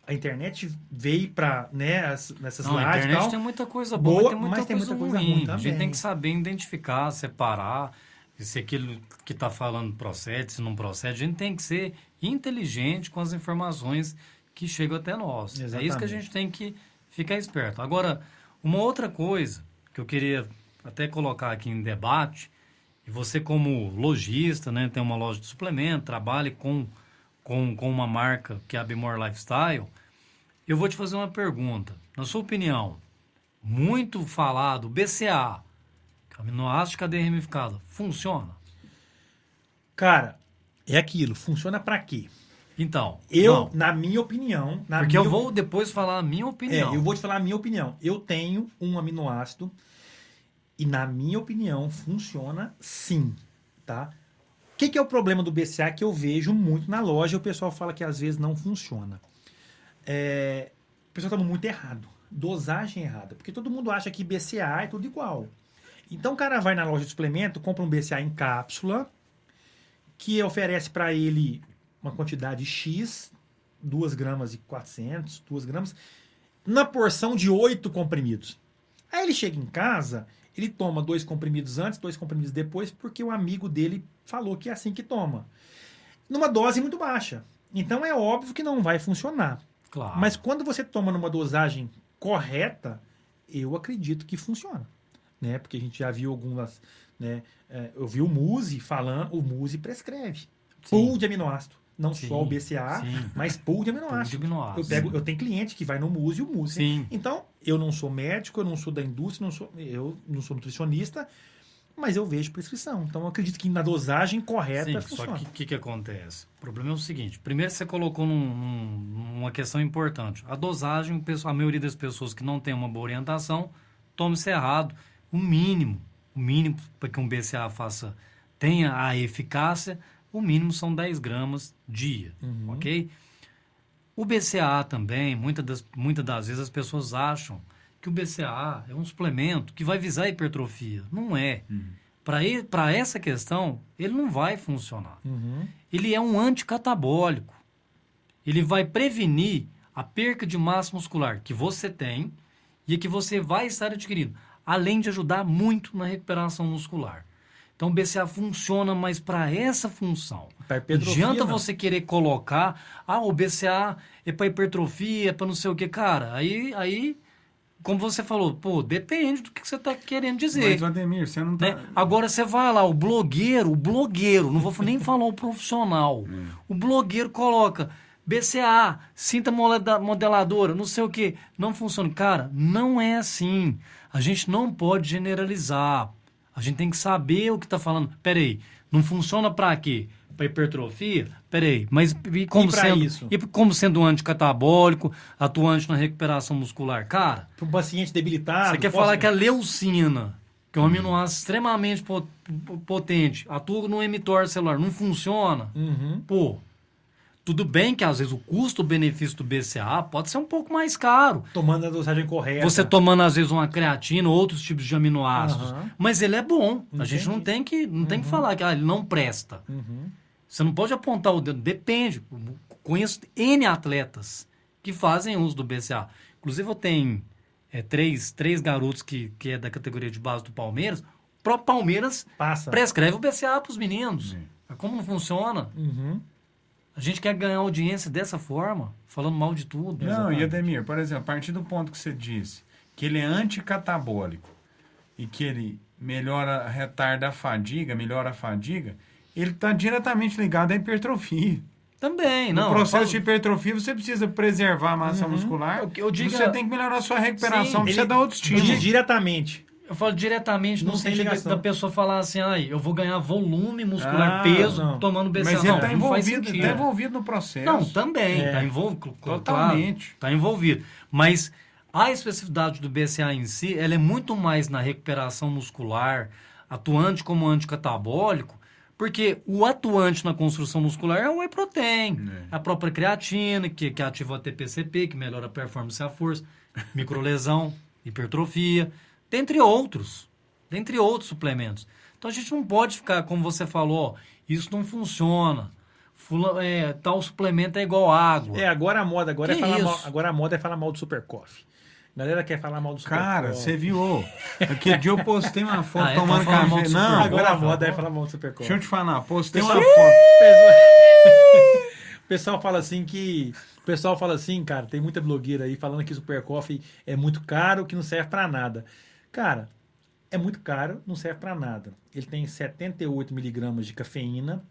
a internet veio para, né, nessas lives. A internet tal, tem muita coisa boa, mas tem muita coisa ruim. ruim também. A gente tem que saber identificar, separar se aquilo que está falando procede, se não procede. A gente tem que ser inteligente com as informações que chegam até nós. Exatamente. É isso que a gente tem que ficar esperto. Agora, uma outra coisa que eu queria até colocar aqui em debate, e você como lojista, né, tem uma loja de suplemento, trabalha com uma marca que é a Bemore Lifestyle, eu vou te fazer uma pergunta. Na sua opinião, muito falado, BCA, aminoácido de cadeia ramificada, funciona? Cara, é aquilo. Funciona para quê? Então, na minha opinião... Porque eu vou depois falar a minha opinião. Eu vou te falar a minha opinião. Eu tenho um aminoácido e, na minha opinião, funciona sim, tá? O que é o problema do BCA que eu vejo muito na loja e o pessoal fala que às vezes não funciona? O pessoal está muito errado. Dosagem errada. Porque todo mundo acha que BCA é tudo igual. Então o cara vai na loja de suplemento, compra um BCA em cápsula, que oferece para ele uma quantidade X, 2 gramas e 400, 2 gramas, na porção de 8 comprimidos. Aí ele chega em casa, ele toma 2 comprimidos antes, 2 comprimidos depois, porque o amigo dele falou que é assim que toma. Numa dose muito baixa. Então é óbvio que não vai funcionar. Claro. Mas quando você toma numa dosagem correta, eu acredito que funciona. Né? Porque a gente já viu algumas... Né? Eu vi o Muse falando, o Muse prescreve. Pool de aminoácido. Não só o BCA, mas pool de aminoácido. Eu tenho cliente que vai no Muse e o Muse. Sim. Então, eu não sou médico, eu não sou da indústria, eu não sou nutricionista, mas eu vejo prescrição. Então, eu acredito que na dosagem correta funciona. Só que o que acontece? O problema é o seguinte. Primeiro, você colocou numa questão importante. A dosagem, a maioria das pessoas que não tem uma boa orientação, toma-se errado. O mínimo para que um BCA tenha a eficácia, o mínimo são 10 gramas dia, ok? O BCA também, muitas das vezes as pessoas acham que o BCA é um suplemento que vai visar a hipertrofia. Não é. Para essa questão, ele não vai funcionar. Ele é um anticatabólico. Ele vai prevenir a perca de massa muscular que você tem e que você vai estar adquirindo, além de ajudar muito na recuperação muscular. Então, o BCA funciona, mas para essa função. Não adianta você querer colocar, o BCA é para hipertrofia, é para não sei o que. Cara, aí, como você falou, depende do que você está querendo dizer. Mas, Ademir, você não tá... Né? Agora, você vai lá, o blogueiro, não vou nem falar o profissional. O blogueiro coloca BCA, cinta modeladora, não sei o que, não funciona. Cara, não é assim. A gente não pode generalizar. A gente tem que saber o que está falando. Peraí, não funciona para quê? Para hipertrofia? Peraí, mas como sendo um anticatabólico, atuante na recuperação muscular? Cara... Para um paciente debilitado... Você quer falar que a leucina, que é um aminoácido extremamente potente, atua no mTOR celular, não funciona? Tudo bem que, às vezes, o custo-benefício do BCA pode ser um pouco mais caro. Tomando a dosagem correta. Você tomando, às vezes, uma creatina ou outros tipos de aminoácidos. Aham. Mas ele é bom. A gente Entendi. não tem que falar que ele não presta. Você não pode apontar o dedo. Depende. Conheço N atletas que fazem uso do BCA. Inclusive, eu tenho três garotos que é da categoria de base do Palmeiras. O próprio Palmeiras prescreve o BCA para os meninos. Como não funciona? A gente quer ganhar audiência dessa forma, falando mal de tudo. Não, Exatamente. e Ademir, por exemplo, a partir do ponto que você disse que ele é anticatabólico e que ele retarda a fadiga, melhora a fadiga, ele está diretamente ligado à hipertrofia. Também, No não. processo de hipertrofia, você precisa preservar a massa muscular. Eu digo- Você tem que melhorar a sua recuperação, Sim, pra você dar outro estímulo. Diretamente. Eu falo diretamente no Não tem sentido ligação. da pessoa falar assim, eu vou ganhar volume muscular, Ah, peso, não. tomando BCA. Mas ele não, está não faz envolvido, sentido. tá envolvido no processo. Não, também, É. está envolvido. Totalmente. Está envolvido. Mas a especificidade do BCA em si, ela é muito mais na recuperação muscular, atuante como anticatabólico, porque o atuante na construção muscular é o whey protein, a própria creatina, que ativa o ATP-CP, que melhora a performance e a força, microlesão, hipertrofia, dentre outros suplementos. Então a gente não pode ficar, como você falou, isso não funciona, tal suplemento é igual água. Agora a moda, Que isso? agora a moda é falar mal do Super Coffee. A galera quer falar mal do Super Cara, Coffee. você viu? Aquele dia eu postei uma foto Então tomando falando mal café. do Não, Super Agora a Coffee, moda é tá falar mal do Super Coffee. deixa eu te falar, postei Pessoal- uma foto. O pessoal fala assim, cara, tem muita blogueira aí falando que o Super Coffee é muito caro, que não serve pra nada. Cara, é muito caro, não serve pra nada. Ele tem 78 miligramas de cafeína,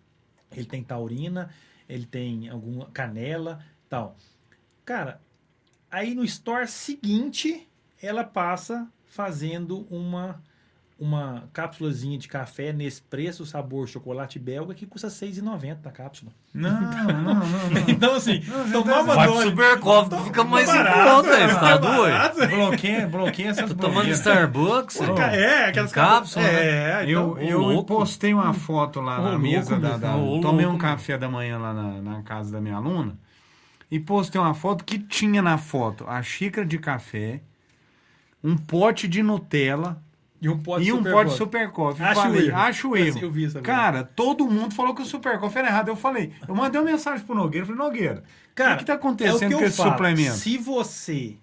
ele tem taurina, ele tem alguma canela, tal. Cara, aí no store seguinte, ela passa fazendo uma cápsulazinha de café Nespresso sabor chocolate belga que custa R$ 6,90 a cápsula. Não. Então, assim, tomar uma Vai pro dose... Super Coffee, fica mais em barato, conta, você tá doido? barato. Bloqueia essas Tô tomando blogueiras. Starbucks? Aquelas cápsula, né? então, Eu louco. postei uma foto lá na Ô, mesa louco, meu. Ô, tomei um louco, café da manhã lá na casa da minha aluna e postei uma foto que tinha na foto a xícara de café, um pote de Nutella e um pote e um Super pote de Coffee. Super Coffee. Acho Falei, erro. acho erro. Eu vi isso agora. Cara, todo mundo falou que o Super Coffee era errado. Eu mandei uma mensagem pro Nogueira, falei, Nogueira, Cara, o que tá é o acontecendo que eu com esse falo. suplemento? Se você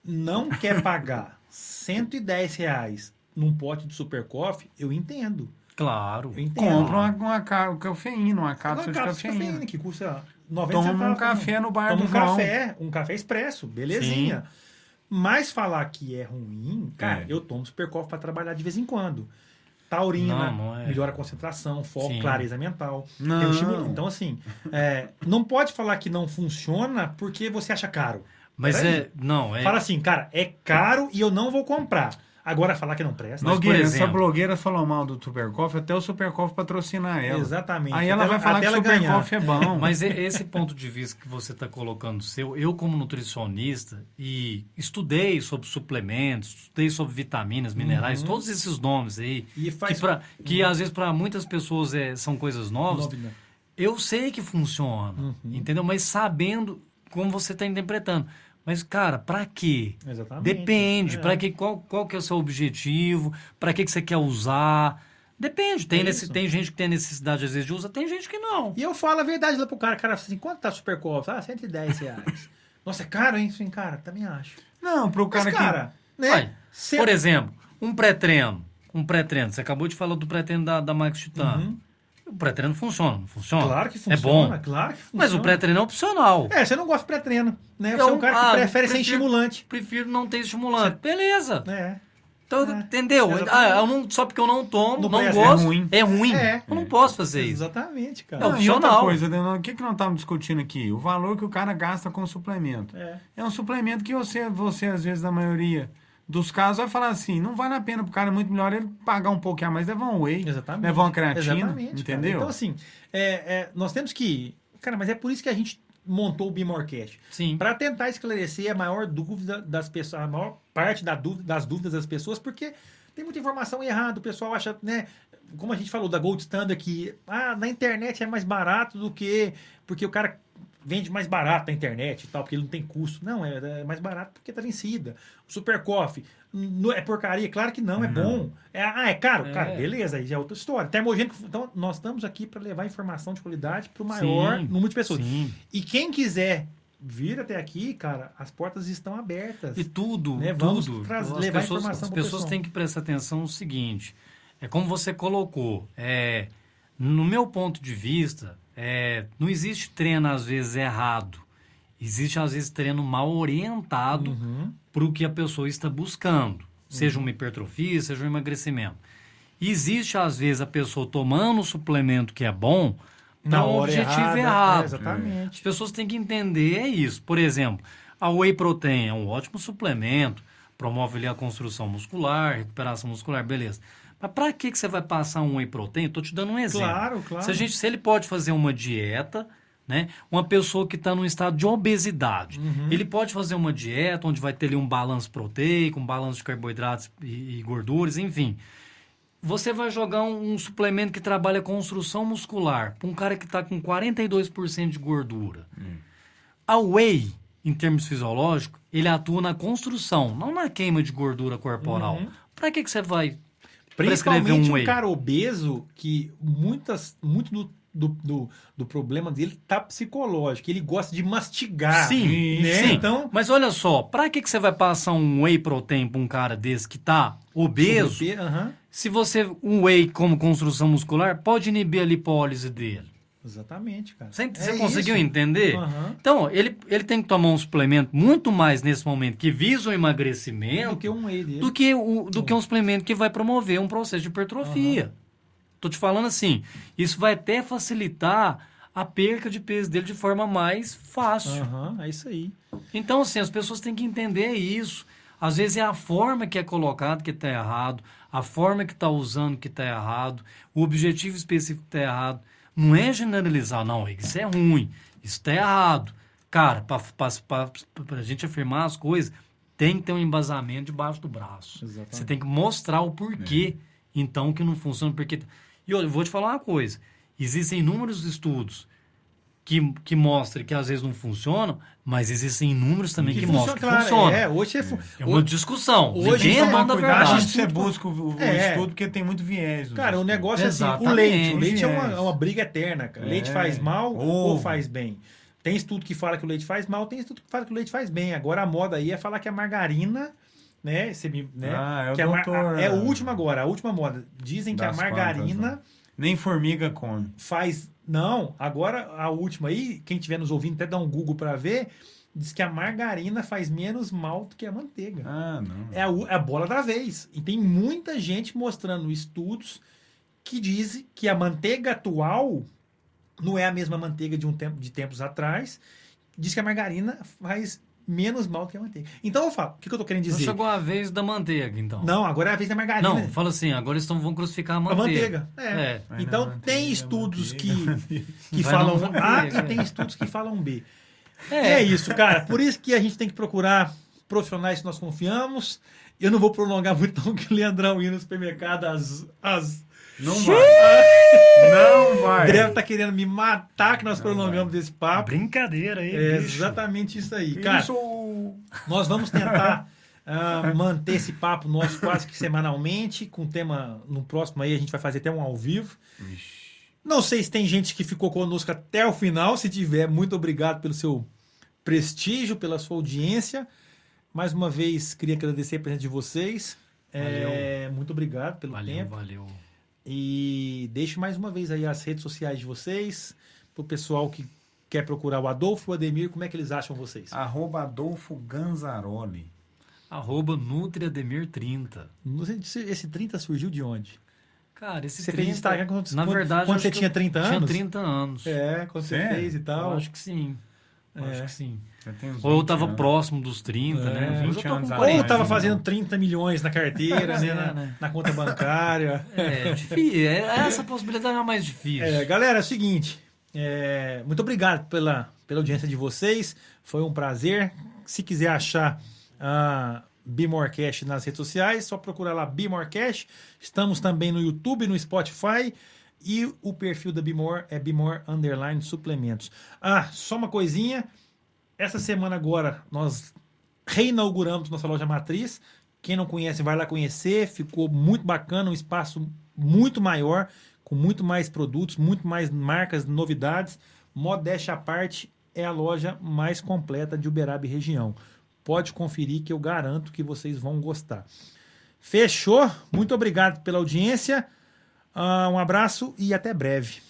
não quer pagar R$ 110 num pote de Super Coffee, eu entendo. Claro. Eu entendo. Compra uma cafeína, uma cápsula Uma de cápsula de cafeína. que custa 90 Toma centavos. um café no bar Toma do um café expresso, belezinha. Mas falar que é ruim, cara, eu tomo Super Coffee para trabalhar de vez em quando. Taurina, Não é. melhora a concentração, foco, Sim. clareza mental. Não. Tem um estímulo. Então, assim, não pode falar que não funciona porque você acha caro. Mas Peraí. não, é... Fala assim, cara, é caro e eu não vou comprar. Agora falar que não presta. Mas, Nogueira, por essa exemplo- blogueira falou mal do Super Coffee, até o Super Coffee patrocinar ela. Exatamente. Aí ela Até vai falar até que o ela Super ganhar. Coffee é bom. Mas esse ponto de vista que você está colocando seu, eu como nutricionista e estudei sobre suplementos, estudei sobre vitaminas, minerais, todos esses nomes aí, E faz- que às vezes para muitas pessoas são coisas novas, Novidade. eu sei que funciona, entendeu? Mas sabendo como você está interpretando. Mas, cara, para quê? Exatamente. Depende. É. Para que, qual que é o seu objetivo? Para que você quer usar? Depende. Tem gente que tem necessidade, às vezes, de usar, tem gente que não. E eu falo a verdade lá pro cara. O cara fala assim, quanto tá Super Coffee? R$ 110. Nossa, é caro, hein? Sim, cara, também acho. Não, pro Mas, cara cara, né? Ué, Cê- por exemplo, um pré-treino. Você acabou de falar do pré-treino da Max Titano. O pré-treino funciona, não funciona? Claro que É funciona, bom. claro que funciona. Mas o pré-treino é opcional. Você não gosta de pré-treino, né? Você Então, é um cara que prefere sem prefiro- estimulante. Prefiro não ter estimulante. Beleza. É. Então, entendeu? Exatamente. Só porque eu não tomo, Não não presta, gosto. é ruim. É ruim. É. Eu não posso fazer isso. Exatamente, cara. Não, E outra opcional. coisa, o que nós estamos discutindo aqui? O valor que o cara gasta com o suplemento. É um suplemento que você, às vezes, na maioria dos casos, vai falar assim, não vale a pena pro cara, é muito melhor ele pagar um pouquinho a mais, levar um whey, Exatamente. levar uma creatina, Exatamente, cara. entendeu? Então, assim, nós temos que... Cara, mas é por isso que a gente montou o Bimorcast. Sim. Para tentar esclarecer a maior dúvida das pessoas, a maior parte das dúvidas das pessoas, porque tem muita informação errada, o pessoal acha, né, como a gente falou da Gold Standard, que na internet é mais barato do que, porque o cara vende mais barato na internet e tal, porque ele não tem custo. Não, é mais barato porque tá vencida. O Super Coffee é porcaria? Claro que não, é bom. É caro? Cara, beleza, aí já é outra história. Termogênico, então nós estamos aqui para levar informação de qualidade para o maior número de pessoas. Sim. E quem quiser vir até aqui, cara, as portas estão abertas. E tudo, né? Vamos levar informação. As pessoas têm que prestar atenção no seguinte, é como você colocou, no meu ponto de vista, não existe treino às vezes errado, existe às vezes treino mal orientado para o que a pessoa está buscando, seja uma hipertrofia, seja um emagrecimento. Existe às vezes a pessoa tomando um suplemento que é bom para um objetivo errado. Exatamente. As pessoas têm que entender isso. Por exemplo, a Whey Protein é um ótimo suplemento, promove ali a construção muscular, recuperação muscular, beleza. Mas para que você vai passar um Whey Protein? Estou te dando um exemplo. Claro. Se ele pode fazer uma dieta, né? Uma pessoa que está num estado de obesidade, ele pode fazer uma dieta onde vai ter ali um balanço proteico, um balanço de carboidratos e gorduras, enfim. Você vai jogar um suplemento que trabalha construção muscular para um cara que está com 42% de gordura. A Whey, em termos fisiológicos, ele atua na construção, não na queima de gordura corporal. Para que você vai prescrever Principalmente um Whey? Cara obeso, que muito do problema dele tá psicológico. Ele gosta de mastigar. Sim, né? sim. Então, mas olha só, para que você vai passar um Whey Protein para um cara desse que tá obeso? Se um Whey como construção muscular pode inibir a lipólise dele. Exatamente, cara. Você conseguiu entender? Então, ele tem que tomar um suplemento muito mais nesse momento que visa o emagrecimento do que um Whey dele. do que um suplemento que vai promover um processo de hipertrofia. Tô te falando assim, isso vai até facilitar a perca de peso dele de forma mais fácil. É isso aí. Então, assim, as pessoas têm que entender isso. Às vezes é a forma que é colocado que está errado, a forma que está usando que está errado, o objetivo específico que está errado. Não é generalizar, não, isso é ruim, isso está errado. Cara, para a gente afirmar as coisas, tem que ter um embasamento debaixo do braço. Exatamente. Você tem que mostrar o porquê, então, que não funciona. Porque... E olha, eu vou te falar uma coisa, existem inúmeros estudos que mostram que às vezes não funcionam, mas existem inúmeros também que mostram que funcionam. Hoje é uma discussão. Hoje Ninguém é dono da verdade. Acho que você busca o estudo porque tem muito viés. Cara, o negócio é assim, o leite é uma briga eterna, cara. Leite faz mal ou faz bem? Tem estudo que fala que o leite faz mal, tem estudo que fala que o leite faz bem. Agora a moda aí é falar que a margarina, né? É o último agora, a última moda. Dizem que a margarina... Nem formiga come. Faz... Não, agora a última aí, quem estiver nos ouvindo, até dá um Google para ver, diz que a margarina faz menos mal do que a manteiga. Não. É a bola da vez. E tem muita gente mostrando estudos que dizem que a manteiga atual não é a mesma manteiga de tempos atrás. Diz que a margarina faz menos mal do que a manteiga. Então eu falo, o que eu tô querendo dizer? Não chegou a vez da manteiga, então. Não, agora é a vez da margarina. Não, fala assim, agora eles vão crucificar a manteiga. Então tem estudos que falam A e tem estudos que falam B. É isso, cara. Por isso que a gente tem que procurar profissionais que nós confiamos. Eu não vou prolongar muito não que o Leandrão ir no supermercado Não vai. Não vai. O André tá querendo me matar que nós prolongamos esse papo. Brincadeira aí, bicho. Exatamente isso aí. Cara, nós vamos tentar manter esse papo nosso quase que semanalmente, com tema no próximo aí, a gente vai fazer até um ao vivo. Não sei se tem gente que ficou conosco até o final. Se tiver, muito obrigado pelo seu prestígio, pela sua audiência. Mais uma vez, queria agradecer a presença de vocês. Muito obrigado pelo tempo. Valeu. E deixo mais uma vez aí as redes sociais de vocês, pro pessoal que quer procurar o Adolfo e o Ademir, como é que eles acham vocês? @Adolfo Ganzaroli. @NutriAdemir30. Esse 30 surgiu de onde? Cara, esse você 30... fez Instagram na verdade, quando você tinha 30 anos? Tinha 30 anos. Quando você fez e tal. Eu acho que sim. Acho que sim. Ou eu tava próximo dos 30, né? Hoje eu tô com 40, ou eu tava fazendo 30 milhões na carteira, na conta bancária. É difícil. Essa possibilidade é a mais difícil. Galera, é o seguinte. Muito obrigado pela audiência de vocês. Foi um prazer. Se quiser achar a BeMoreCast nas redes sociais, só procurar lá BeMoreCast. Estamos também no YouTube, no Spotify. E o perfil da Bimor é Bimor_suplementos. Só uma coisinha. Essa semana agora nós reinauguramos nossa loja matriz. Quem não conhece, vai lá conhecer. Ficou muito bacana, um espaço muito maior, com muito mais produtos, muito mais marcas, novidades. Modéstia à parte, é a loja mais completa de Uberaba e região. Pode conferir que eu garanto que vocês vão gostar. Fechou? Muito obrigado pela audiência. Um abraço e até breve.